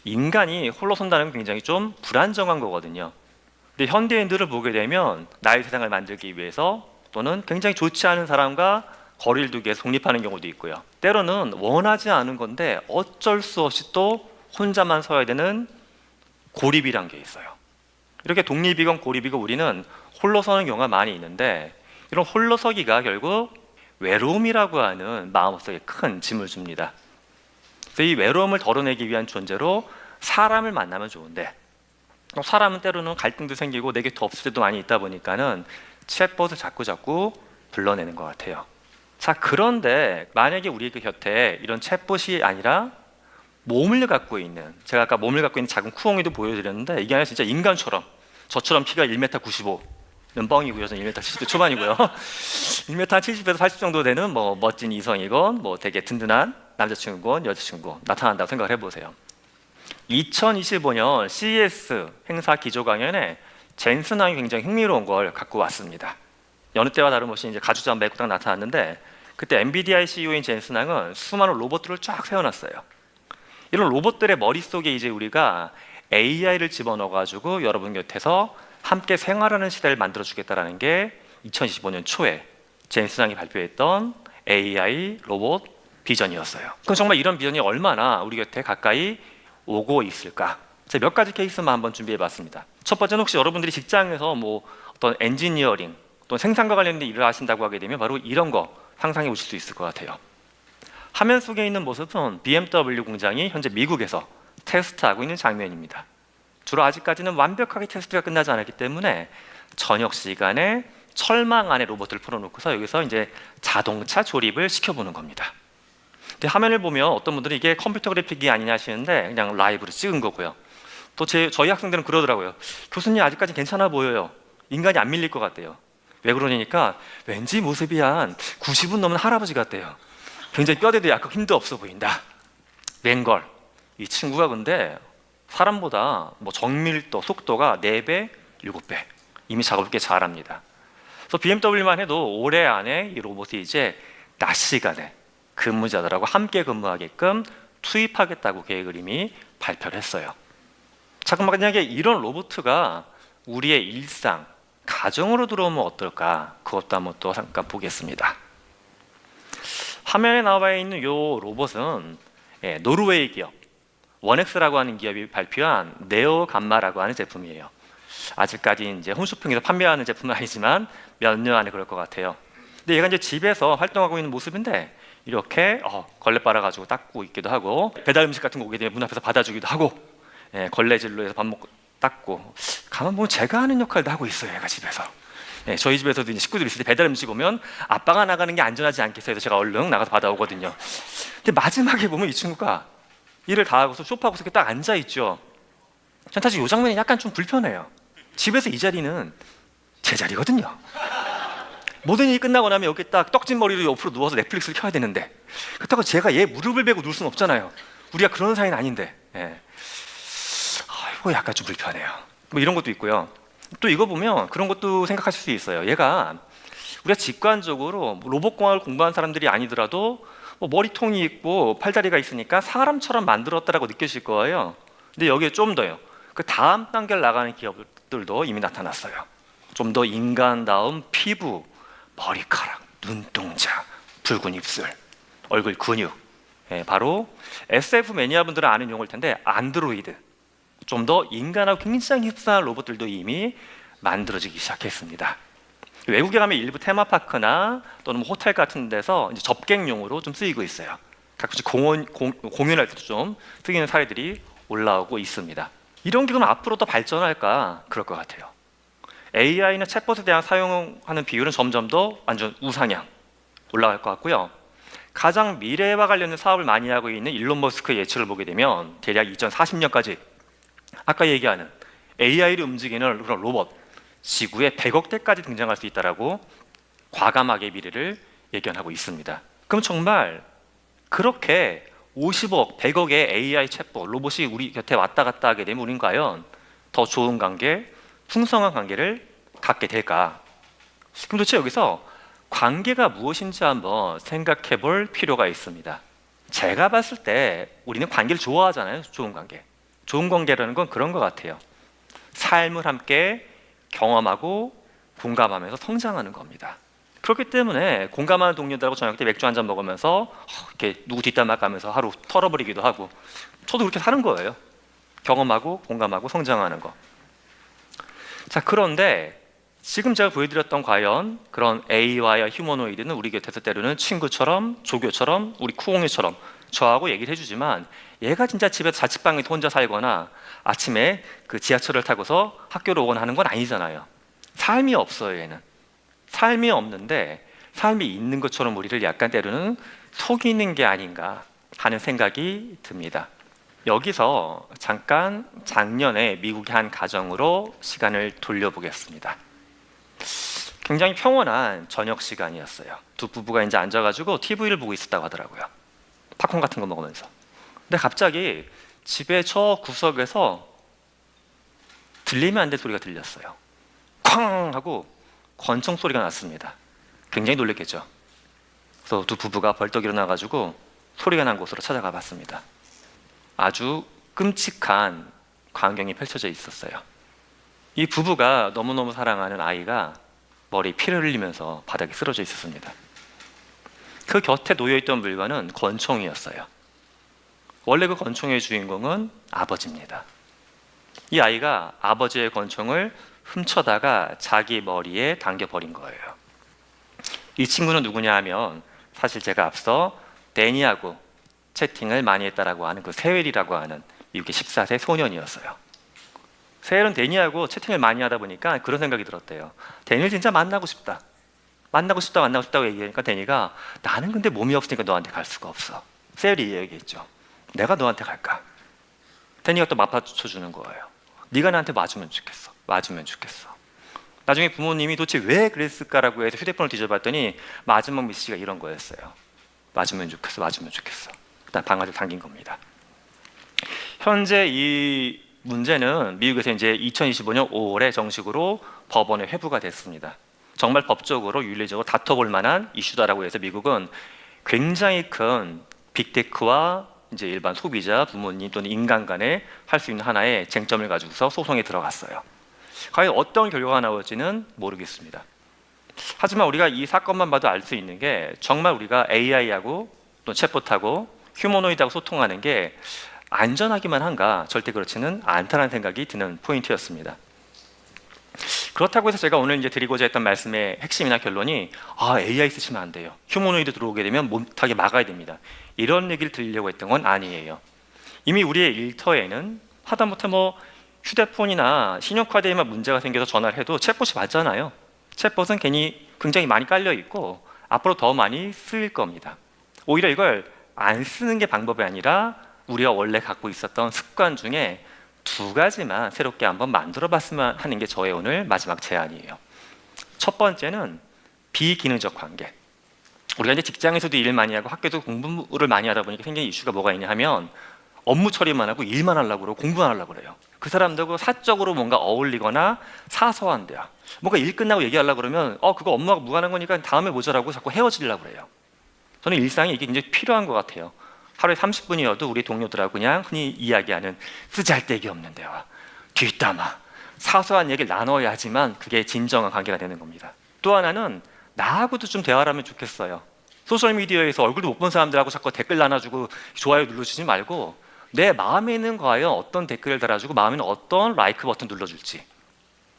인간이 홀로 선다는 건 굉장히 좀 불안정한 거거든요. 근데 현대인들을 보게 되면 나의 세상을 만들기 위해서 또는 굉장히 좋지 않은 사람과 거리를 두기 위해서 독립하는 경우도 있고요. 때로는 원하지 않은 건데 어쩔 수 없이 또 혼자만 서야 되는 고립이란 게 있어요. 이렇게 독립이건 고립이건 우리는 홀로 서는 경우가 많이 있는데 이런 홀로 서기가 결국 외로움이라고 하는 마음속에 큰 짐을 줍니다. 그래서 이 외로움을 덜어내기 위한 존재로 사람을 만나면 좋은데 사람은 때로는 갈등도 생기고 내 곁에 없을 때도 많이 있다 보니까는 챗봇을 자꾸 불러내는 것 같아요. 자, 그런데 만약에 우리 곁에 이런 챗봇이 아니라 몸을 갖고 있는, 제가 아까 몸을 갖고 있는 작은 쿠엉이도 보여드렸는데 이게 아니라 진짜 인간처럼 저처럼 키가 1m 95는 뻥이고요. 저는 1m 70대 초반이고요. 1m 70에서 80 정도 되는 뭐 멋진 이성이건 뭐 되게 든든한 남자친구건 여자친구 나타난다고 생각을 해보세요. 2025년 CES 행사 기조 강연에 젠슨왕이 굉장히 흥미로운 걸 갖고 왔습니다. 여느 때와 다름없이 이제 가죽잠 메고 딱 나타났는데 그때 엔비디아의 CEO인 젠슨왕은 수많은 로봇들을 쫙 세워놨어요. 이런 로봇들의 머릿속에 이제 우리가 AI를 집어넣어가지고 여러분 곁에서 함께 생활하는 시대를 만들어주겠다라는 게 2025년 초에 젠슨왕이 발표했던 AI 로봇 비전이었어요. 그럼 정말 이런 비전이 얼마나 우리 곁에 가까이 오고 있을까? 제가 몇 가지 케이스만 한번 준비해봤습니다. 첫 번째는 혹시 여러분들이 직장에서 뭐 어떤 엔지니어링 또는 생산과 관련된 일을 하신다고 하게 되면 바로 이런 거 상상해 보실 수 있을 것 같아요. 화면 속에 있는 모습은 BMW 공장이 현재 미국에서 테스트하고 있는 장면입니다. 주로 아직까지는 완벽하게 테스트가 끝나지 않았기 때문에 저녁 시간에 철망 안에 로봇을 풀어놓고서 여기서 이제 자동차 조립을 시켜보는 겁니다. 근데 화면을 보면 어떤 분들은 이게 컴퓨터 그래픽이 아니냐 하시는데 그냥 라이브로 찍은 거고요. 또 저희 학생들은 그러더라고요. 교수님 아직까지 괜찮아 보여요. 인간이 안 밀릴 것 같대요. 왜 그러니까 왠지 모습이 한 90은 넘는 할아버지 같대요. 굉장히 뼈대도 약간 힘도 없어 보인다. 웬걸 이 친구가 근데 사람보다 뭐 정밀도, 속도가 4배, 7배 이미 작업을 꽤 잘합니다. 그래서 BMW만 해도 올해 안에 이 로봇이 이제 낮 시간에 근무자들하고 함께 근무하게끔 투입하겠다고 계획을 이미 발표를 했어요. 잠깐만, 만약에 이런 로봇가 우리의 일상, 가정으로 들어오면 어떨까? 그것도 한번 또 잠깐 보겠습니다. 화면에 나와 있는 이 로봇은 노르웨이 기업 원엑스라고 하는 기업이 발표한 네오 감마라고 하는 제품이에요. 아직까지 이제 홈쇼핑에서 판매하는 제품은 아니지만 몇 년 안에 그럴 것 같아요. 근데 얘가 이제 집에서 활동하고 있는 모습인데 이렇게 걸레 빨아가지고 닦고 있기도 하고 배달 음식 같은 거 오게 되면 문 앞에서 받아주기도 하고 걸레질로 해서 밥 먹고 닦고 가만 보면 제가 하는 역할도 하고 있어요. 얘가 집에서. 저희 집에서도 이제 식구들이 있을 때 배달 음식 오면 아빠가 나가는 게 안전하지 않겠어요 해서 제가 얼른 나가서 받아오거든요. 근데 마지막에 보면 이 친구가 일을 다 하고서 소파하고서 이렇게 딱 앉아있죠. 전 사실 이 장면이 약간 좀 불편해요. 집에서 이 자리는 제 자리거든요. 모든 일이 끝나고 나면 여기 딱 떡진 머리로 옆으로 누워서 넷플릭스를 켜야 되는데 그렇다고 제가 얘 무릎을 베고 누울 수는 없잖아요. 우리가 그런 사이는 아닌데 아이고 약간 좀 불편해요. 뭐 이런 것도 있고요. 또 이거 보면 그런 것도 생각하실 수 있어요. 얘가 우리가 직관적으로 로봇공학을 공부한 사람들이 아니더라도 뭐 머리통이 있고 팔다리가 있으니까 사람처럼 만들었다라고 느끼실 거예요. 근데 여기에 좀 더요. 그 다음 단계를 나가는 기업들도 이미 나타났어요. 좀 더 인간다운 피부, 머리카락, 눈동자, 붉은 입술, 얼굴 근육. 바로 SF 매니아분들은 아는 용어일 텐데 안드로이드. 좀 더 인간하고 굉장히 흡사한 로봇들도 이미 만들어지기 시작했습니다. 외국에 가면 일부 테마파크나 또는 뭐 호텔 같은 데서 이제 접객용으로 좀 쓰이고 있어요. 가끔씩 공연할 때도 좀 쓰이는 사례들이 올라오고 있습니다. 이런 게 그럼 앞으로 더 발전할까? 그럴 것 같아요. AI나 챗봇에 대한 사용하는 비율은 점점 더 완전 우상향 올라갈 것 같고요. 가장 미래와 관련된 사업을 많이 하고 있는 일론 머스크의 예측을 보게 되면 대략 2040년까지 아까 얘기하는 AI를 움직이는 그런 로봇 지구에 100억 대까지 등장할 수 있다라고 과감하게 미래를 예견하고 있습니다. 그럼 정말 그렇게 50억, 100억의 AI 챗봇 로봇이 우리 곁에 왔다 갔다 하게 되면 우린 과연 더 좋은 관계, 풍성한 관계를 갖게 될까? 그럼 도대체 여기서 관계가 무엇인지 한번 생각해 볼 필요가 있습니다. 제가 봤을 때 우리는 관계를 좋아하잖아요. 좋은 관계. 좋은 관계라는 건 그런 것 같아요. 삶을 함께 경험하고 공감하면서 성장하는 겁니다. 그렇기 때문에 공감하는 동료들하고 저녁 때 맥주 한잔 먹으면서 이렇게 누구 뒷담화 까면서 하루 털어버리기도 하고, 저도 그렇게 사는 거예요. 경험하고 공감하고 성장하는 거. 자, 그런데 지금 제가 보여드렸던 과연 그런 AI와 휴머노이드는 우리 곁에서 때로는 친구처럼, 조교처럼, 우리 쿠옹이처럼 저하고 얘기를 해주지만, 얘가 진짜 집에서 자취방에서 혼자 살거나 아침에 그 지하철을 타고서 학교로 오거나 하는 건 아니잖아요. 삶이 없어요. 얘는 삶이 없는데, 삶이 있는 것처럼 우리를 약간 때로는 속이는 게 아닌가 하는 생각이 듭니다. 여기서 잠깐 작년에 미국의 한 가정으로 시간을 돌려보겠습니다. 굉장히 평온한 저녁 시간이었어요. 두 부부가 이제 앉아가지고 TV를 보고 있었다고 하더라고요. 팝콘 같은 거 먹으면서. 근데 갑자기 집의 저 구석에서 들리면 안 될 소리가 들렸어요. 쾅 하고 권총 소리가 났습니다. 굉장히 놀랬겠죠. 그래서 두 부부가 벌떡 일어나가지고 소리가 난 곳으로 찾아가 봤습니다. 아주 끔찍한 광경이 펼쳐져 있었어요. 이 부부가 너무너무 사랑하는 아이가 머리에 피를 흘리면서 바닥에 쓰러져 있었습니다. 그 곁에 놓여있던 물건은 권총이었어요. 원래 그 권총의 주인공은 아버지입니다. 이 아이가 아버지의 권총을 훔쳐다가 자기 머리에 당겨버린 거예요. 이 친구는 누구냐 하면, 사실 제가 앞서 데니하고 채팅을 많이 했다라고 하는 그 세웰이라고 하는 미국의 14세 소년이었어요. 세웰은 데니하고 채팅을 많이 하다 보니까 그런 생각이 들었대요. 데니를 진짜 만나고 싶다. 만나고 싶다고 얘기하니까 데니가, 나는 근데 몸이 없으니까 너한테 갈 수가 없어. 세웰이 얘기했죠. 내가 너한테 갈까? 데니가 또 맞받쳐주는 거예요. 네가 나한테 와주면 좋겠어. 와주면 좋겠어. 나중에 부모님이 도대체 왜 그랬을까라고 해서 휴대폰을 뒤져봤더니 마지막 메시지가 이런 거였어요. 와주면 좋겠어. 와주면 좋겠어. 일단 방아를 당긴 겁니다. 현재 이 문제는 미국에서 이제 2025년 5월에 정식으로 법원에 회부가 됐습니다. 정말 법적으로 윤리적으로 다퉈볼 만한 이슈다라고 해서 미국은 굉장히 큰 빅테크와 이제 일반 소비자, 부모님 또는 인간 간에 할 수 있는 하나의 쟁점을 가지고서 소송에 들어갔어요. 과연 어떤 결과가 나올지는 모르겠습니다. 하지만 우리가 이 사건만 봐도 알 수 있는 게, 정말 우리가 AI하고 또 챗봇하고 휴머노이드하고 소통하는 게 안전하기만 한가? 절대 그렇지는 않다는 생각이 드는 포인트였습니다. 그렇다고 해서 제가 오늘 이제 드리고자 했던 말씀의 핵심이나 결론이, AI 쓰시면 안 돼요. 휴머노이드 들어오게 되면 못하게 막아야 됩니다. 이런 얘기를 드리려고 했던 건 아니에요. 이미 우리의 일터에는 하다못해 휴대폰이나 신용카드에만 문제가 생겨서 전화를 해도 챗봇이 맞잖아요. 챗봇은 굉장히 많이 깔려 있고 앞으로 더 많이 쓰일 겁니다. 오히려 이걸 안 쓰는 게 방법이 아니라 우리가 원래 갖고 있었던 습관 중에 두 가지만 새롭게 한번 만들어 봤으면 하는 게 저의 오늘 마지막 제안이에요. 첫 번째는 비기능적 관계. 우리가 이제 직장에서도 일 많이 하고 학교도 공부를 많이 하다 보니까 생긴 이슈가 뭐가 있냐 하면, 업무 처리만 하고 일만 하려고 그러고 공부만 하려고 그래요. 그 사람들하고 사적으로 뭔가 어울리거나 사소한데요. 뭔가 일 끝나고 얘기하려고 그러면 그거 업무하고 무관한 거니까 다음에 보자라고 자꾸 헤어지려고 그래요. 저는 일상에 이게 굉장히 필요한 것 같아요. 하루에 30분이어도 우리 동료들하고 그냥 흔히 이야기하는 쓰잘데기 없는 대화, 뒷담화, 사소한 얘기를 나눠야지만 그게 진정한 관계가 되는 겁니다. 또 하나는 나하고도 좀 대화를 하면 좋겠어요. 소셜미디어에서 얼굴도 못 본 사람들하고 자꾸 댓글 나눠주고 좋아요 눌러주지 말고, 내 마음에 있는 과연 어떤 댓글을 달아주고 마음에 있는 어떤 라이크 버튼 눌러줄지.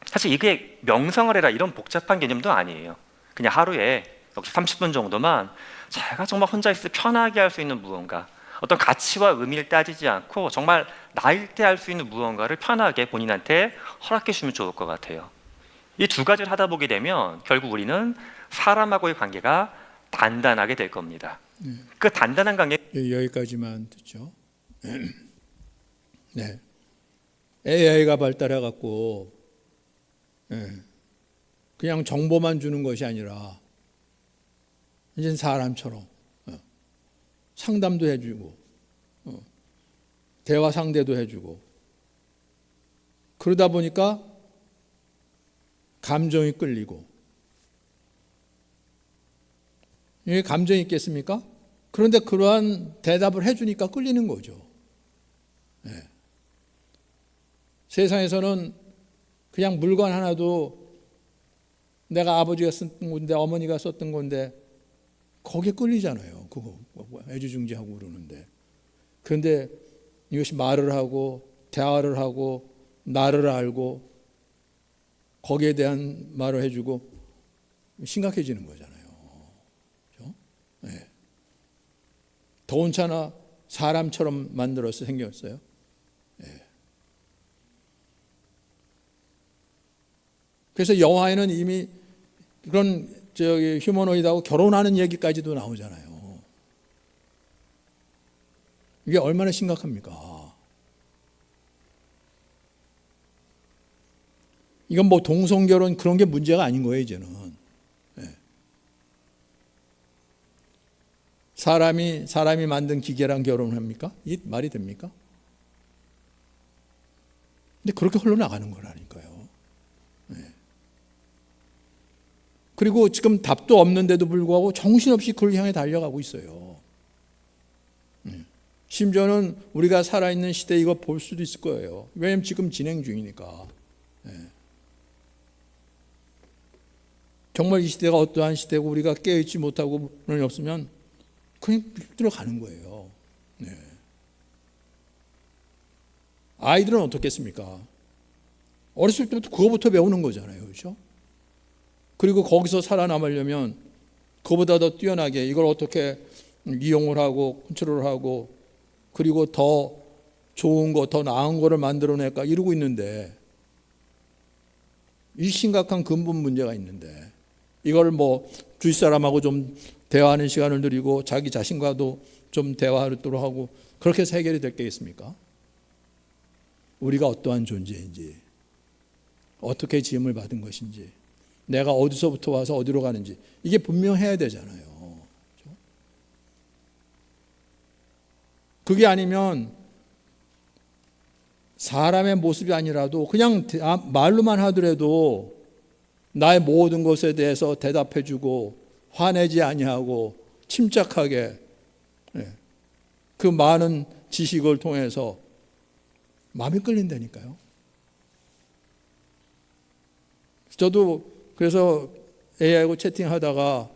사실 이게 명상을 해라 이런 복잡한 개념도 아니에요. 그냥 하루에 역시 30분 정도만 제가 정말 혼자 있을 때 편하게 할 수 있는 무언가, 어떤 가치와 의미를 따지지 않고 정말 나일 때 할 수 있는 무언가를 편하게 본인한테 허락해 주면 좋을 것 같아요. 이 두 가지를 하다 보게 되면 결국 우리는 사람하고의 관계가 단단하게 될 겁니다. 그 단단한 관계, 여기까지만 듣죠. 네. AI가 발달해 갖고 그냥 정보만 주는 것이 아니라 이제 사람처럼 상담도 해주고 대화 상대도 해주고, 그러다 보니까 감정이 끌리고, 이게 감정이 있겠습니까? 그런데 그러한 대답을 해주니까 끌리는 거죠. 네. 세상에서는 그냥 물건 하나도 내가 아버지가 썼던 건데 어머니가 썼던 건데 거기에 끌리잖아요. 그거 애지중지하고 그러는데. 그런데 이것이 말을 하고 대화를 하고 나를 알고 거기에 대한 말을 해주고 심각해지는 거잖아요. 그렇죠? 네. 더운차나 사람처럼 만들어서 생겼어요. 네. 그래서 영화에는 이미 그런 휴머노이드하고 결혼하는 얘기까지도 나오잖아요. 이게 얼마나 심각합니까? 이건 뭐 동성결혼 그런 게 문제가 아닌 거예요, 이제는. 네. 사람이 만든 기계랑 결혼합니까? 이게 말이 됩니까? 근데 그렇게 흘러나가는 거라니까요. 네. 그리고 지금 답도 없는데도 불구하고 정신없이 그를 향해 달려가고 있어요. 심지어는 우리가 살아있는 시대에 이거 볼 수도 있을 거예요. 왜냐하면 지금 진행 중이니까. 정말 이 시대가 어떠한 시대고 우리가 깨어있지 못하고 그런 없으면 그냥 들어가는 거예요. 네. 아이들은 어떻겠습니까? 어렸을 때부터 그거부터 배우는 거잖아요. 그렇죠? 그리고 거기서 살아남으려면 그보다 더 뛰어나게 이걸 어떻게 이용을 하고 컨트롤하고 그리고 더 좋은 거, 더 나은 거를 만들어낼까 이러고 있는데 이 심각한 근본 문제가 있는데 이걸 뭐 주위 사람하고 좀 대화하는 시간을 드리고 자기 자신과도 좀 대화하도록 하고 그렇게 해서 해결이 될 게 있습니까? 우리가 어떠한 존재인지 어떻게 지음을 받은 것인지 내가 어디서부터 와서 어디로 가는지 이게 분명해야 되잖아요. 그게 아니면 사람의 모습이 아니라도 그냥 말로만 하더라도 나의 모든 것에 대해서 대답해주고 화내지 아니하고 침착하게 그 많은 지식을 통해서 마음이 끌린다니까요. 저도 그래서 AI하고 채팅하다가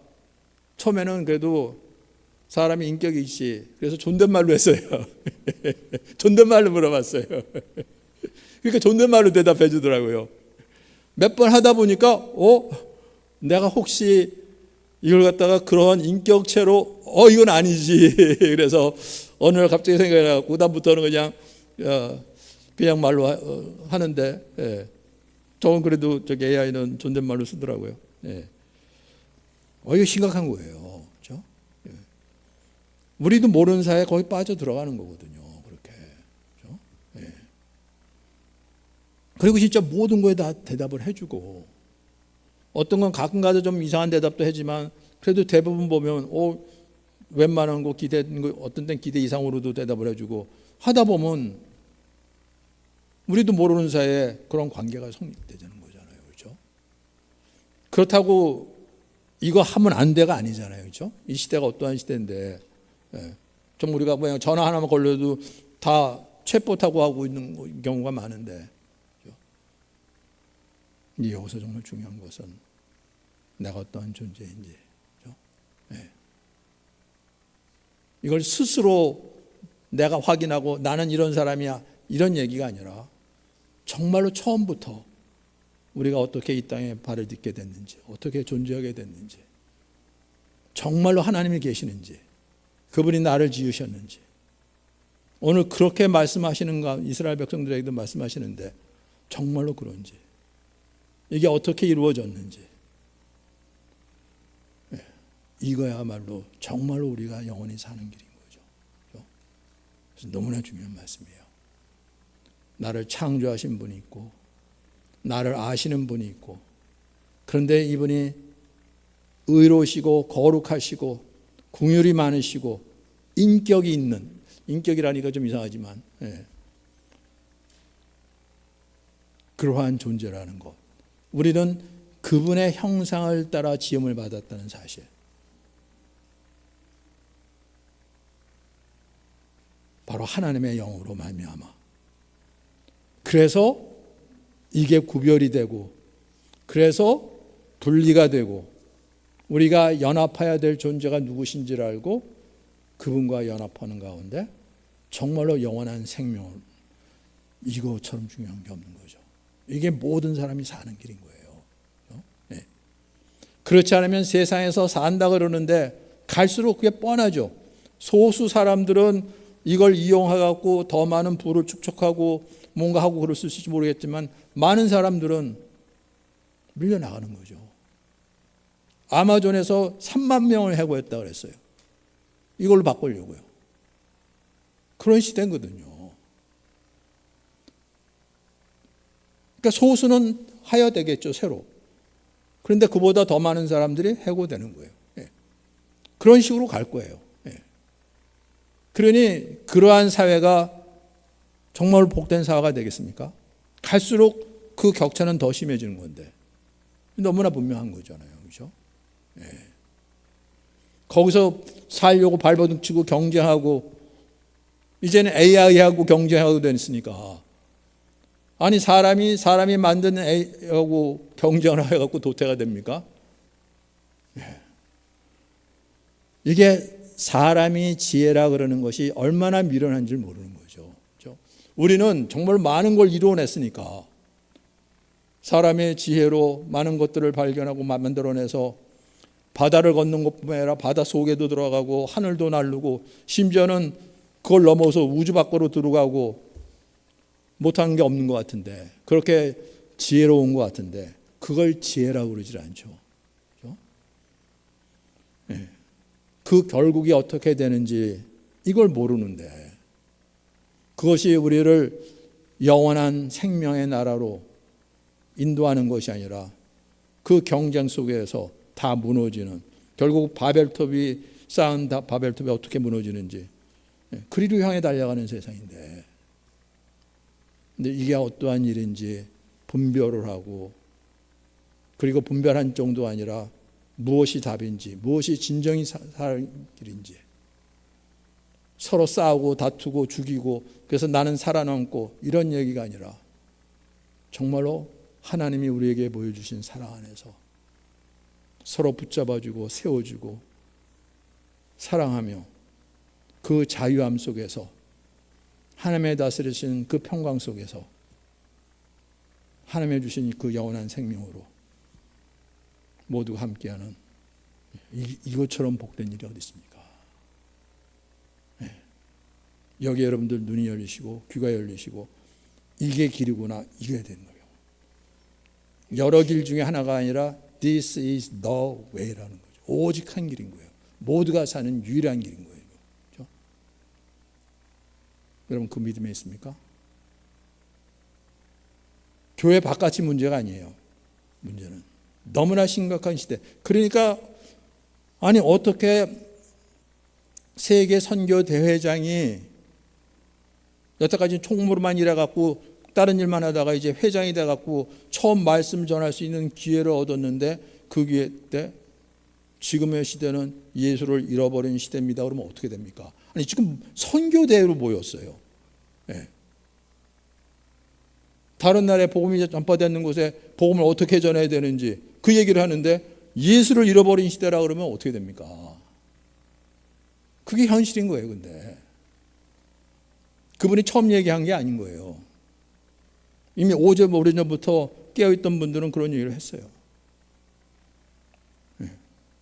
처음에는 그래도 사람이 인격이 있지. 그래서 존댓말로 했어요. 존댓말로 물어봤어요. 그러니까 존댓말로 대답해 주더라고요. 몇 번 하다 보니까 내가 혹시 이걸 갖다가 그런 인격체로 이건 아니지. 그래서 어느 날 갑자기 생각이 나고 그다음부터는 그냥 말로 하는데 저는 그래도 저기 AI는 존댓말로 쓰더라고요. 이거 심각한 거예요. 우리도 모르는 사이에 거기 빠져 들어가는 거거든요. 그렇게. 그렇죠? 예. 그리고 진짜 모든 거에 다 대답을 해주고 어떤 건 가끔 가다 좀 이상한 대답도 하지만 그래도 대부분 보면 웬만한 거 기대는 거 어떤 땐 기대 이상으로도 대답을 해주고 하다 보면 우리도 모르는 사이에 그런 관계가 성립되는 거잖아요. 그렇죠? 그렇다고 이거 하면 안 돼가 아니잖아요. 그렇죠? 이 시대가 어떠한 시대인데 좀 우리가 그냥 전화 하나만 걸려도 다 챗봇하고 하고 있는 경우가 많은데 여기서 정말 중요한 것은 내가 어떠한 존재인지 이걸 스스로 내가 확인하고 나는 이런 사람이야 이런 얘기가 아니라 정말로 처음부터 우리가 어떻게 이 땅에 발을 딛게 됐는지 어떻게 존재하게 됐는지 정말로 하나님이 계시는지 그분이 나를 지으셨는지 오늘 그렇게 말씀하시는가 이스라엘 백성들에게도 말씀하시는데 정말로 그런지 이게 어떻게 이루어졌는지 이거야말로 정말로 우리가 영원히 사는 길인 거죠. 그래서 너무나 중요한 말씀이에요. 나를 창조하신 분이 있고 나를 아시는 분이 있고 그런데 이분이 의로우시고 거룩하시고 긍휼이 많으시고 인격이 있는 인격이라니까 좀 이상하지만 그러한 존재라는 것. 우리는 그분의 형상을 따라 지음을 받았다는 사실. 바로 하나님의 영으로 말미암아. 그래서 이게 구별이 되고, 그래서 분리가 되고, 우리가 연합해야 될 존재가 누구신지를 알고 그분과 연합하는 가운데 정말로 영원한 생명을, 이거처럼 중요한 게 없는 거죠. 이게 모든 사람이 사는 길인 거예요. 네. 그렇지 않으면 세상에서 산다 그러는데 갈수록 그게 뻔하죠. 소수 사람들은 이걸 이용해갖고 더 많은 부를 축적하고 뭔가 하고 그럴 수 있을지 모르겠지만 많은 사람들은 밀려나가는 거죠. 아마존에서 3만 명을 해고했다 그랬어요. 이걸로 바꾸려고요. 그런 시대거든요. 그러니까 소수는 하야되겠죠, 새로. 그런데 그보다 더 많은 사람들이 해고되는 거예요. 예. 그런 식으로 갈 거예요. 예. 그러니 그러한 사회가 정말 복된 사회가 되겠습니까? 갈수록 그 격차는 더 심해지는 건데 너무나 분명한 거잖아요. 그렇죠? 예. 거기서 살려고 발버둥 치고 경쟁하고 이제는 AI하고 경쟁하고 됐으니까 아니 사람이 만든 AI하고 경쟁을 해갖고 도태가 됩니까? 예. 이게 사람이 지혜라 그러는 것이 얼마나 미련한지 모르는 거죠. 그렇죠? 우리는 정말 많은 걸 이루어냈으니까 사람의 지혜로 많은 것들을 발견하고 만들어내서 바다를 걷는 것뿐만 아니라 바다 속에도 들어가고 하늘도 날르고 심지어는 그걸 넘어서 우주 밖으로 들어가고 못한 게 없는 것 같은데 그렇게 지혜로운 것 같은데 그걸 지혜라고 그러질 않죠. 그렇죠? 네. 그 결국이 어떻게 되는지 이걸 모르는데 그것이 우리를 영원한 생명의 나라로 인도하는 것이 아니라 그 경쟁 속에서 다 무너지는 결국 바벨탑이 쌓은 바벨탑이 어떻게 무너지는지 그리로 향해 달려가는 세상인데 근데 이게 어떠한 일인지 분별을 하고 그리고 분별한 정도 아니라 무엇이 답인지 무엇이 진정이 살 길인지 서로 싸우고 다투고 죽이고 그래서 나는 살아남고 이런 얘기가 아니라 정말로 하나님이 우리에게 보여주신 사랑 안에서 서로 붙잡아주고 세워주고 사랑하며 그 자유함 속에서 하나님의 다스리신 그 평강 속에서 하나님의 주신 그 영원한 생명으로 모두가 함께하는 이것처럼 복된 일이 어디 있습니까? 네. 여기 여러분들 눈이 열리시고 귀가 열리시고 이게 길이구나 이겨야 되는 거예요. 여러 길 중에 하나가 아니라 This is the way라는 거죠. 오직 한 길인 거예요. 모두가 사는 유일한 길인 거예요. 그렇죠? 여러분 그 믿음에 있습니까? 교회 바깥이 문제가 아니에요. 문제는 너무나 심각한 시대. 그러니까 아니 어떻게 세계 선교 대회장이 여태까지 총무로만 일해갖고 다른 일만 하다가 이제 회장이 돼갖고 처음 말씀 전할 수 있는 기회를 얻었는데 그 기회 때 지금의 시대는 예수를 잃어버린 시대입니다. 그러면 어떻게 됩니까? 아니 지금 선교 대회로 모였어요. 네. 다른 나라에 복음이 전파되는 곳에 복음을 어떻게 전해야 되는지 그 얘기를 하는데 예수를 잃어버린 시대라 그러면 어떻게 됩니까? 그게 현실인 거예요. 근데 그분이 처음 얘기한 게 아닌 거예요. 이미 오래전부터 깨어있던 분들은 그런 얘기를 했어요.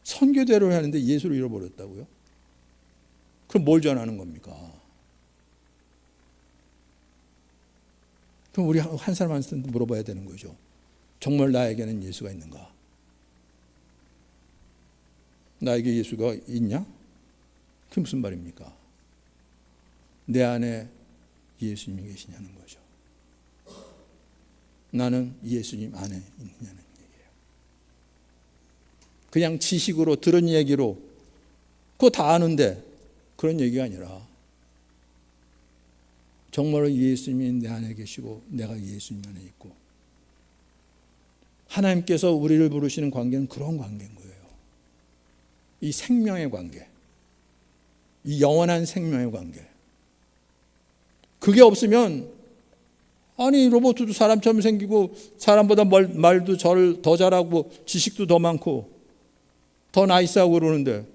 선교대를 하는데 예수를 잃어버렸다고요? 그럼 뭘 전하는 겁니까? 그럼 우리 한 사람 한 사람 물어봐야 되는 거죠. 정말 나에게는 예수가 있는가? 나에게 예수가 있냐? 그게 무슨 말입니까? 내 안에 예수님이 계시냐는 거죠. 나는 예수님 안에 있느냐는 얘기예요. 그냥 지식으로 들은 얘기로 그거 다 아는데 그런 얘기가 아니라 정말로 예수님이 내 안에 계시고 내가 예수님 안에 있고 하나님께서 우리를 부르시는 관계는 그런 관계인 거예요. 이 생명의 관계, 이 영원한 생명의 관계. 그게 없으면 아니 로봇도 사람처럼 생기고 사람보다 말도 더 잘하고 지식도 더 많고 더 나이스하고 그러는데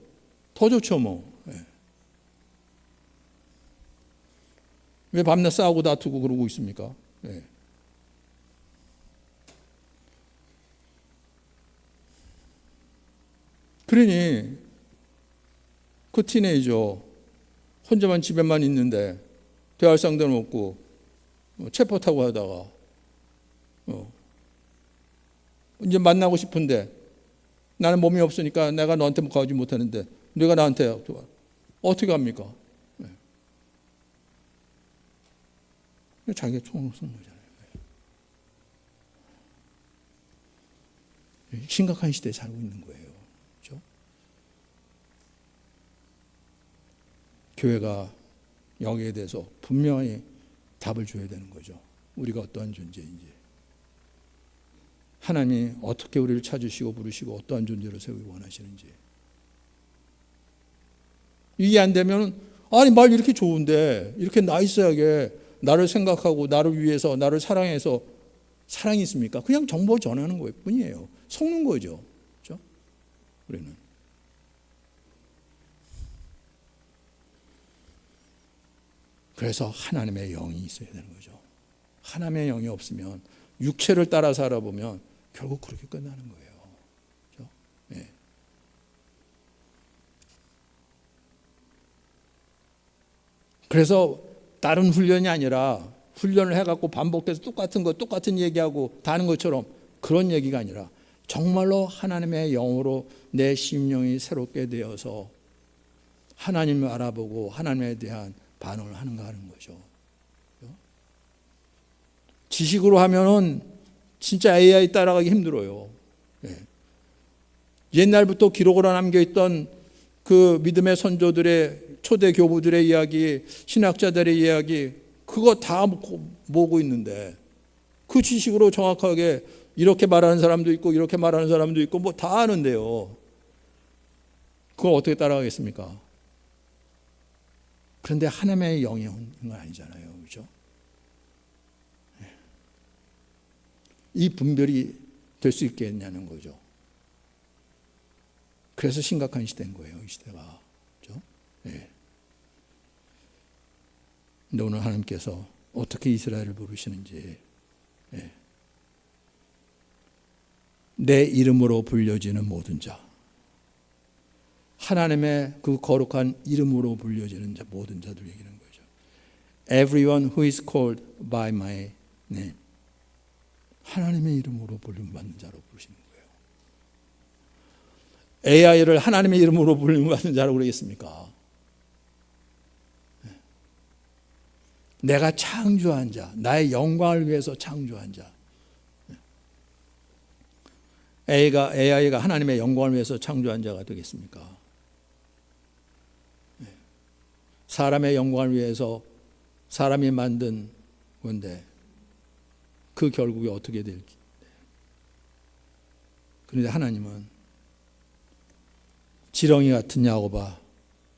더 좋죠 뭐. 왜 밤낮 싸우고 다투고 그러고 있습니까? 그러니 그 티네이저 혼자만 집에만 있는데 대할 상대는 없고 체포 타고 하다가 이제 만나고 싶은데 나는 몸이 없으니까 내가 너한테 가지 못하는데 네가 나한테 어떻게 합니까? 자기가 총을 쏜 거잖아요. 심각한 시대에 살고 있는 거예요. 그렇죠? 교회가 여기에 대해서 분명히 답을 줘야 되는 거죠. 우리가 어떠한 존재인지. 하나님이 어떻게 우리를 찾으시고 부르시고 어떠한 존재로 세우기 원하시는지. 이게 안 되면 아니 말 이렇게 좋은데 이렇게 나이스하게 나를 생각하고 나를 위해서 나를 사랑해서 사랑이 있습니까? 그냥 정보 전하는 것 뿐이에요. 속는 거죠. 그렇죠? 우리는. 그래서 하나님의 영이 있어야 되는 거죠. 하나님의 영이 없으면 육체를 따라 살아보면 결국 그렇게 끝나는 거예요. 그렇죠? 네. 그래서 다른 훈련이 아니라 훈련을 해갖고 반복해서 똑같은 얘기하고 다 하는 것처럼 그런 얘기가 아니라 정말로 하나님의 영으로 내 심령이 새롭게 되어서 하나님을 알아보고 하나님에 대한 반응을 하는가 하는 거죠. 지식으로 하면은 진짜 AI 따라가기 힘들어요. 옛날부터 기록으로 남겨있던 그 믿음의 선조들의 초대 교부들의 이야기, 신학자들의 이야기 그거 다 모으고 있는데 그 지식으로 정확하게 이렇게 말하는 사람도 있고 이렇게 말하는 사람도 있고 뭐 다 아는데요. 그걸 어떻게 따라가겠습니까? 그런데 하나님의 영이 있는 건 아니잖아요. 그렇죠? 이 분별이 될 수 있겠냐는 거죠. 그래서 심각한 시대인 거예요. 이 시대가. 그렇죠? 네. 근데 오늘 하나님께서 어떻게 이스라엘을 부르시는지 내 이름으로 불려지는 모든 자 하나님의 그 거룩한 이름으로 불려지는 자 모든 자들 얘기하는 거죠. Everyone who is called by my name 하나님의 이름으로 불림받는 자로 부르시는 거예요. AI를 하나님의 이름으로 불림받는 자라고 그러겠습니까? 내가 창조한 자, 나의 영광을 위해서 창조한 자. AI가 하나님의 영광을 위해서 창조한 자가 되겠습니까? 사람의 영광을 위해서 사람이 만든 건데 그 결국이 어떻게 될지. 그런데 하나님은 지렁이 같은 야곱아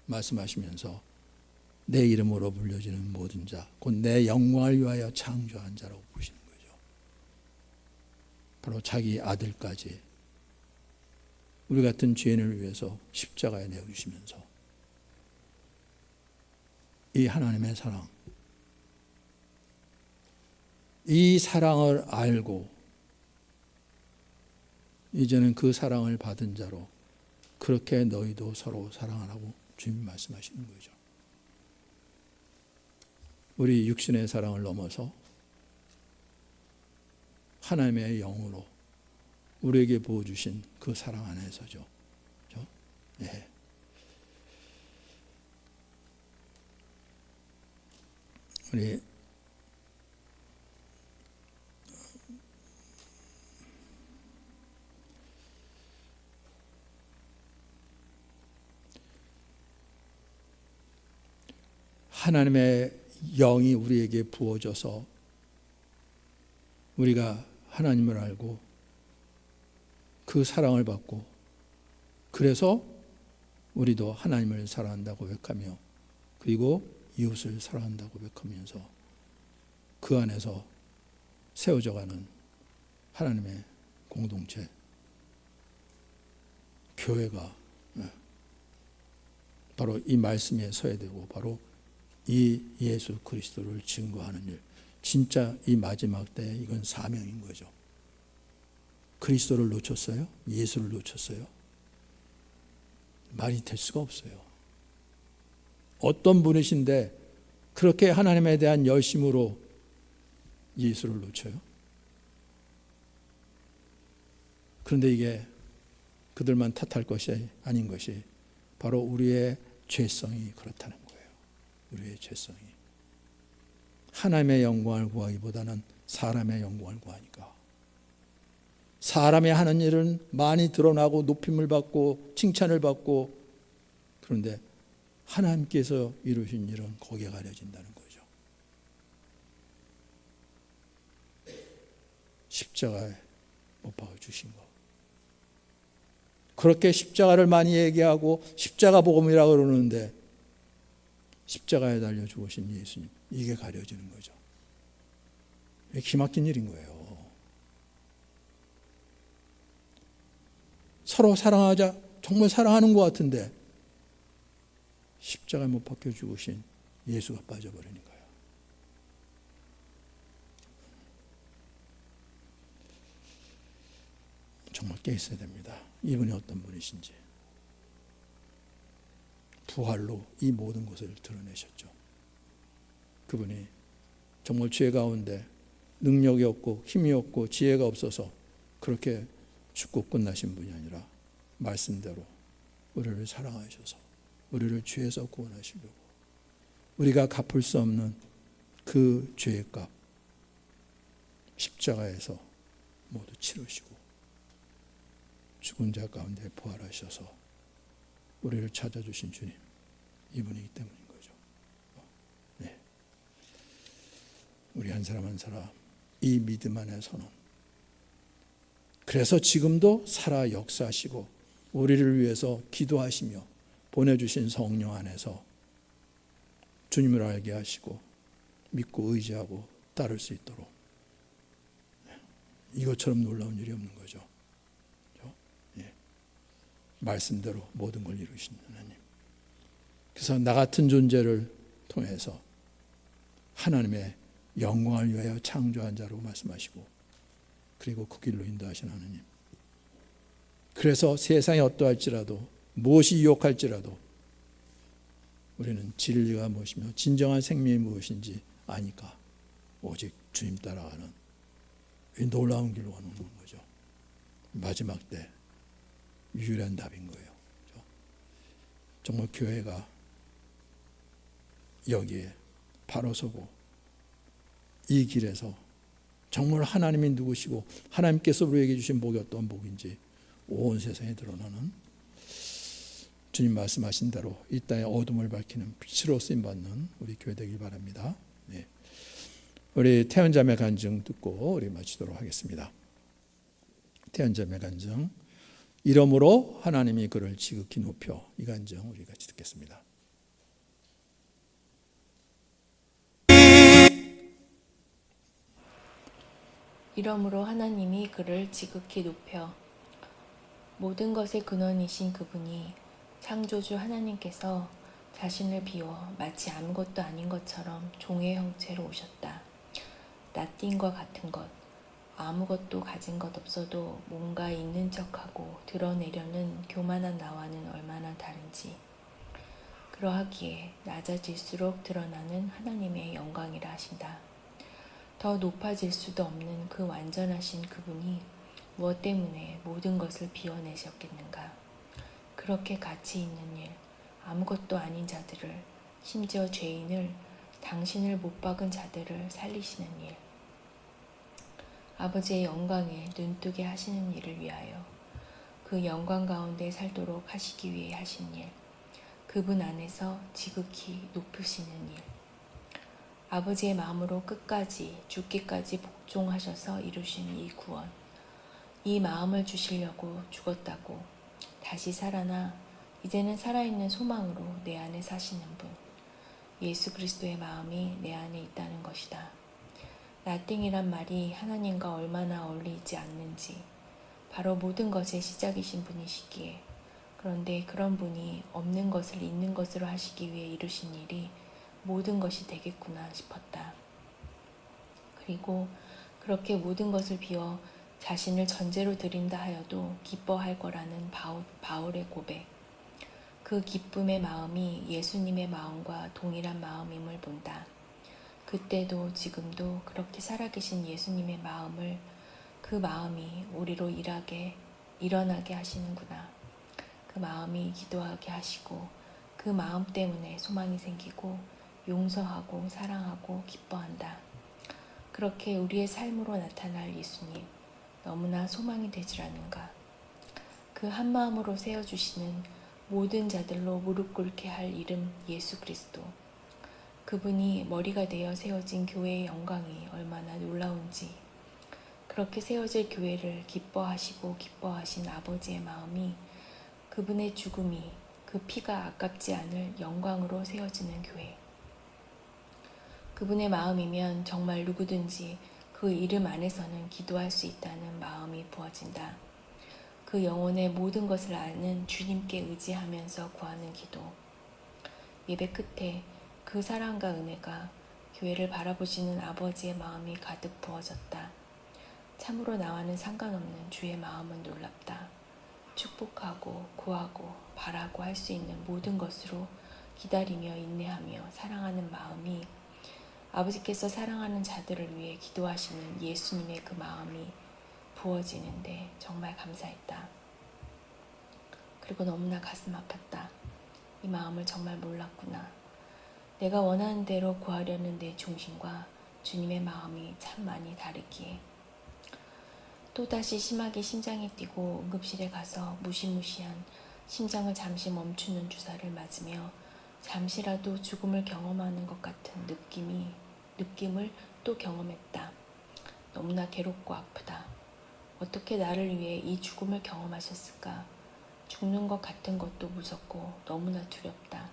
말씀하시면서 내 이름으로 불려지는 모든 자, 곧 내 영광을 위하여 창조한 자라고 부르시는 거죠. 바로 자기 아들까지 우리 같은 죄인을 위해서 십자가에 내어주시면서 이 하나님의 사랑, 이 사랑을 알고 이제는 그 사랑을 받은 자로 그렇게 너희도 서로 사랑하라고 주님이 말씀하시는 거죠. 우리 육신의 사랑을 넘어서 하나님의 영으로 우리에게 부어주신 그 사랑 안에서죠. 그렇죠? 네. 우리 하나님의 영이 우리에게 부어져서 우리가 하나님을 알고 그 사랑을 받고, 그래서 우리도 하나님을 사랑한다고 고백하며 그리고 이웃을 사랑한다고 고백하면서 그 안에서 세워져가는 하나님의 공동체, 교회가 바로 이 말씀에 서야 되고, 바로 이 예수 그리스도를 증거하는 일, 진짜 이 마지막 때 이건 사명인 거죠. 그리스도를 놓쳤어요? 예수를 놓쳤어요? 말이 될 수가 없어요. 어떤 분이신데 그렇게 하나님에 대한 열심으로 예수를 놓쳐요? 그런데 이게 그들만 탓할 것이 아닌 것이 바로 우리의 죄성이 그렇다는 거예요. 우리의 죄성이. 하나님의 영광을 구하기보다는 사람의 영광을 구하니까. 사람이 하는 일은 많이 드러나고 높임을 받고 칭찬을 받고, 그런데 하나님께서 이루신 일은 거기에 가려진다는 거죠. 십자가에 못 박아 주신 거. 그렇게 십자가를 많이 얘기하고 십자가 복음이라고 그러는데 십자가에 달려 죽으신 예수님, 이게 가려지는 거죠. 이게 기막힌 일인 거예요. 서로 사랑하자, 정말 사랑하는 것 같은데 십자가에 못 박혀 죽으신 예수가 빠져버리는 거예요. 정말 깨 있어야 됩니다. 이분이 어떤 분이신지. 부활로 이 모든 것을 드러내셨죠. 그분이 정말 죄 가운데 능력이 없고 힘이 없고 지혜가 없어서 그렇게 죽고 끝나신 분이 아니라 말씀대로 우리를 사랑하셔서 우리를 죄에서 구원하시려고, 우리가 갚을 수 없는 그 죄의 값 십자가에서 모두 치르시고 죽은 자 가운데 부활하셔서 우리를 찾아주신 주님, 이분이기 때문인 거죠. 네. 우리 한 사람 한 사람 이 믿음 안에 서는, 그래서 지금도 살아 역사하시고 우리를 위해서 기도하시며 보내주신 성령 안에서 주님을 알게 하시고 믿고 의지하고 따를 수 있도록, 이것처럼 놀라운 일이 없는 거죠. 말씀대로 모든 걸 이루신 하나님. 그래서 나 같은 존재를 통해서 하나님의 영광을 위하여 창조한 자로 말씀하시고 그리고 그 길로 인도하신 하나님. 그래서 세상이 어떠할지라도 무엇이 유혹할지라도 우리는 진리가 무엇이며 진정한 생명이 무엇인지 아니까 오직 주님 따라가는 이 놀라운 길로 가는 거죠. 마지막 때 유일한 답인 거예요. 정말 교회가 여기에 바로 서고 이 길에서 정말 하나님이 누구시고 하나님께서 우리에게 주신 복이 어떤 복인지 온 세상에 드러나는, 주님 말씀하신 대로 이 땅의 어둠을 밝히는 빛으로 쓰임받는 우리 교회 되길 바랍니다. 네. 우리 태연자매 간증 듣고 우리 마치도록 하겠습니다. 태연자매 간증, 이러므로 하나님이 그를 지극히 높여, 이 간증 우리 같이 듣겠습니다. 이러므로 하나님이 그를 지극히 높여, 모든 것의 근원이신 그분이 창조주 하나님께서 자신을 비워 마치 아무것도 아닌 것처럼 종의 형체로 오셨다. 나띵과 같은 것, 아무것도 가진 것 없어도 뭔가 있는 척하고 드러내려는 교만한 나와는 얼마나 다른지. 그러하기에 낮아질수록 드러나는 하나님의 영광이라 하신다. 더 높아질 수도 없는 그 완전하신 그분이 무엇 때문에 모든 것을 비워내셨겠는가. 그렇게 가치 있는 일, 아무것도 아닌 자들을, 심지어 죄인을, 당신을 못 박은 자들을 살리시는 일, 아버지의 영광에 눈뜨게 하시는 일을 위하여, 그 영광 가운데 살도록 하시기 위해 하신 일, 그분 안에서 지극히 높으시는 일, 아버지의 마음으로 끝까지 죽기까지 복종하셔서 이루신 이 구원, 이 마음을 주시려고 죽었다고 다시 살아나 이제는 살아있는 소망으로 내 안에 사시는 분, 예수 그리스도의 마음이 내 안에 있다는 것이다. nothing이란 말이 하나님과 얼마나 어울리지 않는지 바로 모든 것의 시작이신 분이시기에, 그런데 그런 분이 없는 것을 있는 것으로 하시기 위해 이루신 일이 모든 것이 되겠구나 싶었다. 그리고 그렇게 모든 것을 비워 자신을 전제로 드린다 하여도 기뻐할 거라는 바울의 고백. 그 기쁨의 마음이 예수님의 마음과 동일한 마음임을 본다. 그때도 지금도 그렇게 살아계신 예수님의 마음을, 그 마음이 우리로 일어나게 하시는구나. 그 마음이 기도하게 하시고 그 마음 때문에 소망이 생기고 용서하고 사랑하고 기뻐한다. 그렇게 우리의 삶으로 나타날 예수님, 너무나 소망이 되질 않은가. 그 한마음으로 세워주시는 모든 자들로 무릎 꿇게 할 이름 예수 그리스도. 그분이 머리가 되어 세워진 교회의 영광이 얼마나 놀라운지, 그렇게 세워질 교회를 기뻐하시고 기뻐하신 아버지의 마음이, 그분의 죽음이 그 피가 아깝지 않을 영광으로 세워지는 교회. 그분의 마음이면 정말 누구든지 그 이름 안에서는 기도할 수 있다는 마음이 부어진다. 그 영혼의 모든 것을 아는 주님께 의지하면서 구하는 기도. 예배 끝에 그 사랑과 은혜가 교회를 바라보시는 아버지의 마음이 가득 부어졌다. 참으로 나와는 상관없는 주의 마음은 놀랍다. 축복하고 구하고 바라고 할 수 있는 모든 것으로 기다리며 인내하며 사랑하는 마음이, 아버지께서 사랑하는 자들을 위해 기도하시는 예수님의 그 마음이 부어지는데 정말 감사했다. 그리고 너무나 가슴 아팠다. 이 마음을 정말 몰랐구나. 내가 원하는 대로 구하려는 내 중심과 주님의 마음이 참 많이 다르기에. 또다시 심하게 심장이 뛰고 응급실에 가서 무시무시한 심장을 잠시 멈추는 주사를 맞으며 잠시라도 죽음을 경험하는 것 같은 느낌을 또 경험했다. 너무나 괴롭고 아프다. 어떻게 나를 위해 이 죽음을 경험하셨을까? 죽는 것 같은 것도 무섭고 너무나 두렵다.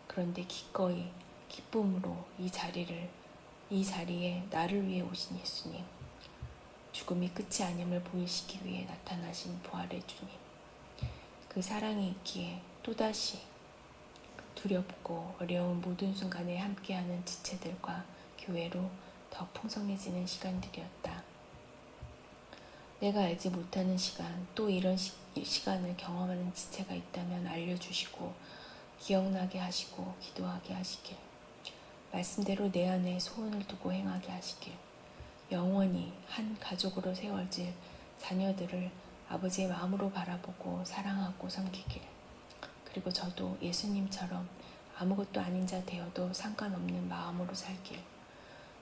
그런데 기꺼이 기쁨으로 이 자리에 나를 위해 오신 예수님, 죽음이 끝이 아님을 보이시기 위해 나타나신 부활의 주님, 그 사랑이 있기에 또다시 두렵고 어려운 모든 순간에 함께하는 지체들과 교회로 더 풍성해지는 시간들이었다. 내가 알지 못하는 시간, 또 이런 시간을 경험하는 지체가 있다면 알려주시고 기억나게 하시고 기도하게 하시길, 말씀대로 내 안에 소원을 두고 행하게 하시길, 영원히 한 가족으로 세워질 자녀들을 아버지의 마음으로 바라보고 사랑하고 섬기길, 그리고 저도 예수님처럼 아무것도 아닌 자 되어도 상관없는 마음으로 살길,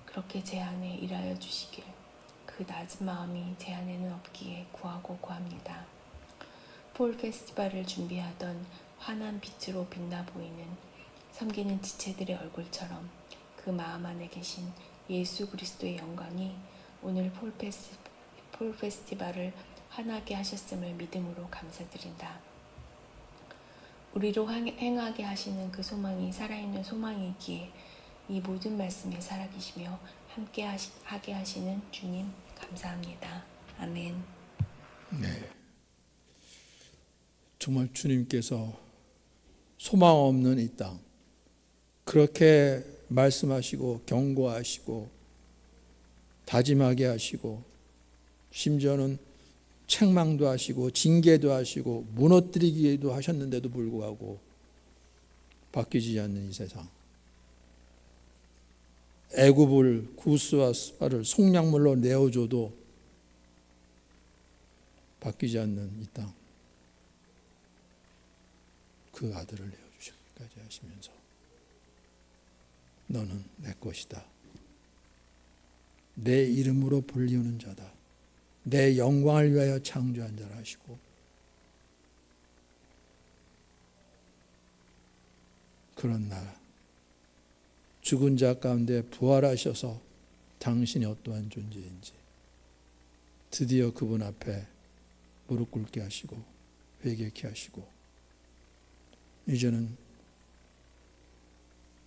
그렇게 제 안에 일하여 주시길, 그 낮은 마음이 제 안에는 없기에 구하고 구합니다. 폴 페스티벌을 준비하던 환한 빛으로 빛나 보이는 섬기는 지체들의 얼굴처럼 그 마음 안에 계신 예수 그리스도의 영광이 오늘 폴 페스티벌을 환하게 하셨음을 믿음으로 감사드린다. 우리로 행하게 하시는 그 소망이 살아있는 소망이기에 이 모든 말씀에 살아계시며 함께 하게 하시는 주님 감사합니다. 아멘. 네. 정말 주님께서 소망 없는 이 땅, 그렇게 말씀하시고 경고하시고 다짐하게 하시고 심지어는 책망도 하시고 징계도 하시고 무너뜨리기도 하셨는데도 불구하고 바뀌지 않는 이 세상, 애굽을 구스와 스바를 속량물로 내어줘도 바뀌지 않는 이 땅, 그 아들을 내어주시기까지 하시면서 너는 내 것이다, 내 이름으로 불리우는 자다, 내 영광을 위하여 창조한 자라 하시고, 그런 날 죽은 자 가운데 부활하셔서 당신이 어떠한 존재인지 드디어 그분 앞에 무릎 꿇게 하시고 회개케 하시고 이제는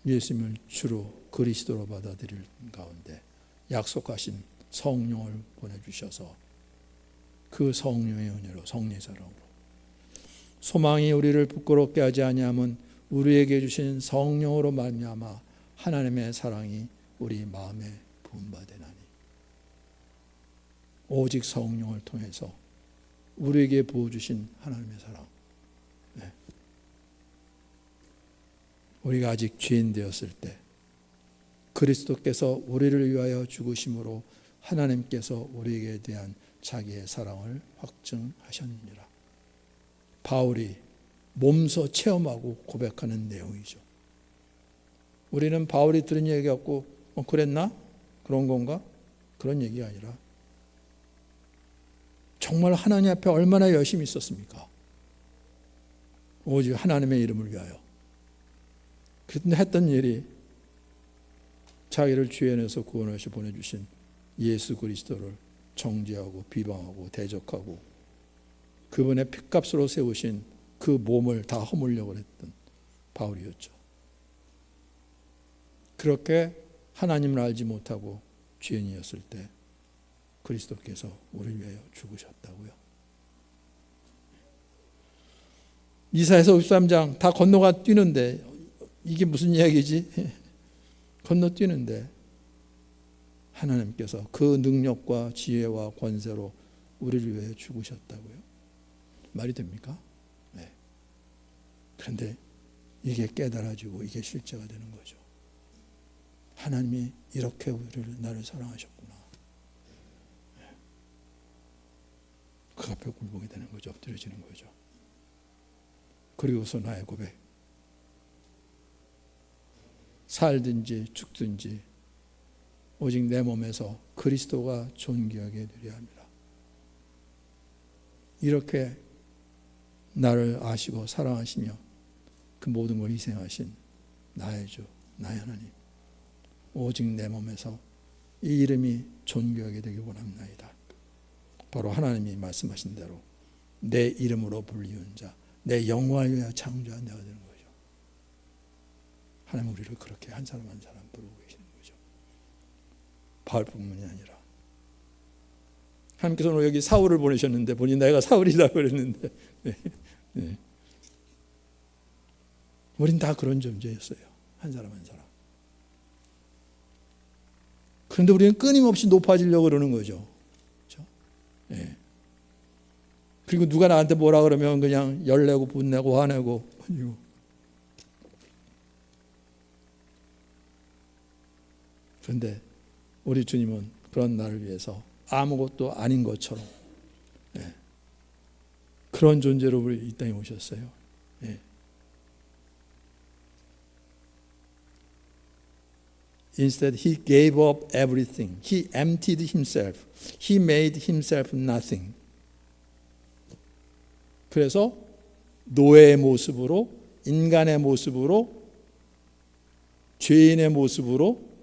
예수님을 주로 그리스도로 받아들일 가운데 약속하신 성령을 보내주셔서 그 성령의 은혜로 성령의 사랑으로 소망이 우리를 부끄럽게 하지 아니하면 우리에게 주신 성령으로 말미암아 하나님의 사랑이 우리 마음에 부음받으나니 오직 성령을 통해서 우리에게 부어주신 하나님의 사랑. 네. 우리가 아직 죄인 되었을 때 그리스도께서 우리를 위하여 죽으심으로 하나님께서 우리에게 대한 자기의 사랑을 확증하셨느니라. 바울이 몸소 체험하고 고백하는 내용이죠. 우리는 바울이 들은 얘기 갖고 그랬나? 그런 건가? 그런 얘기가 아니라 정말 하나님 앞에 얼마나 열심히 있었습니까? 오직 하나님의 이름을 위하여. 그런데 했던 일이 자기를 죄인에서 구원하시 보내주신 예수 그리스도를 정죄하고 비방하고 대적하고 그분의 핏값으로 세우신 그 몸을 다 허물려고 했던 바울이었죠. 그렇게 하나님을 알지 못하고 죄인이었을 때 그리스도께서 우리를 위하여 죽으셨다고요. 이사야서 53장 다 건너가 뛰는데 이게 무슨 이야기지? 건너뛰는데 하나님께서 그 능력과 지혜와 권세로 우리를 위해 죽으셨다고요. 말이 됩니까? 네. 그런데 이게 깨달아지고 이게 실제가 되는 거죠. 하나님이 이렇게 나를 사랑하셨구나. 네. 그 앞에 굴복이 되는 거죠. 엎드려지는 거죠. 그리고서 나의 고백. 살든지 죽든지 오직 내 몸에서 그리스도가 존귀하게 되려 합니다. 이렇게 나를 아시고 사랑하시며 그 모든 걸 희생하신 나의 주, 나의 하나님. 오직 내 몸에서 이 이름이 존귀하게 되길 원합나이다. 바로 하나님이 말씀하신 대로 내 이름으로 불리운 자, 내 영광을 위하여 창조한 자가 되는 거죠. 하나님 우리를 그렇게 한 사람 한 사람 부르고 계시는 거죠. 바울뿐만이 아니라 하나님께서 오늘 여기 사울을 보내셨는데 본인 내가 사울이라고 그랬는데 네. 네. 우린 다 그런 존재였어요. 한 사람 한 사람. 그런데 우리는 끊임없이 높아지려고 그러는 거죠. 그렇죠? 네. 그리고 누가 나한테 뭐라 그러면 그냥 열내고 분내고 화내고 그런데 우리 주님은 그런 나를 위해서 아무것도 아닌 것처럼 예, 그런 존재로 우리 이 땅에 오셨어요. 예. Instead, he gave up everything. He emptied himself. He made himself nothing. 그래서 노예의 모습으로, 인간의 모습으로, 죄인의 모습으로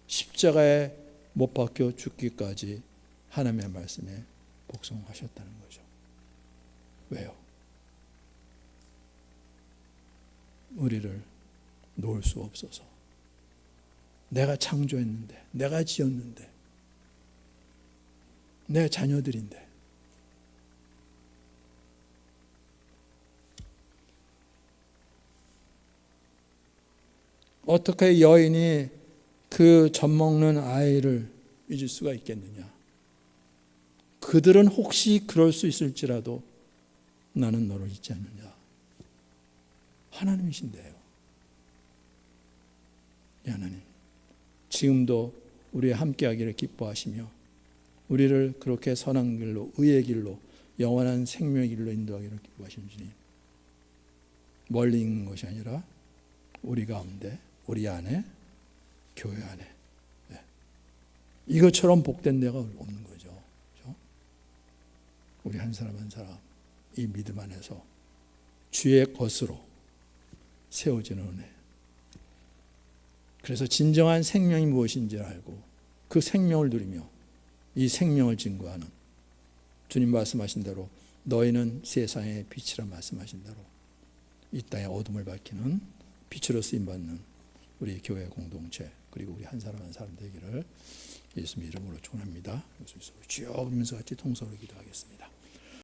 십자가에 못 박혀 죽기까지 하나님의 말씀에 복종하셨다는 거죠. 왜요? 우리를 놓을 수 없어서. 내가 창조했는데, 내가 지었는데, 내 자녀들인데. 어떻게 여인이 그 젖먹는 아이를 잊을 수가 있겠느냐? 그들은 혹시 그럴 수 있을지라도 나는 너를 잊지 않느냐? 하나님이신데요. 하나님, 지금도 우리와 함께하기를 기뻐하시며 우리를 그렇게 선한 길로, 의의 길로, 영원한 생명의 길로 인도하기를 기뻐하시는 주님. 멀리 있는 것이 아니라 우리 가운데, 우리 안에, 교회 안에. 네. 이것처럼 복된 데가 없는 거죠. 그렇죠? 우리 한 사람 한 사람 이 믿음 안에서 주의 것으로 세워지는 은혜. 그래서 진정한 생명이 무엇인지를 알고 그 생명을 누리며 이 생명을 증거하는 주님 말씀하신 대로 너희는 세상의 빛이라 말씀하신 대로 이 땅의 어둠을 밝히는 빛으로 쓰임받는 우리 교회 공동체 그리고 우리 한 사람 한 사람 되기를 예수님 이름으로 축원합니다. 주여 부르면서 같이 통성으로 기도하겠습니다.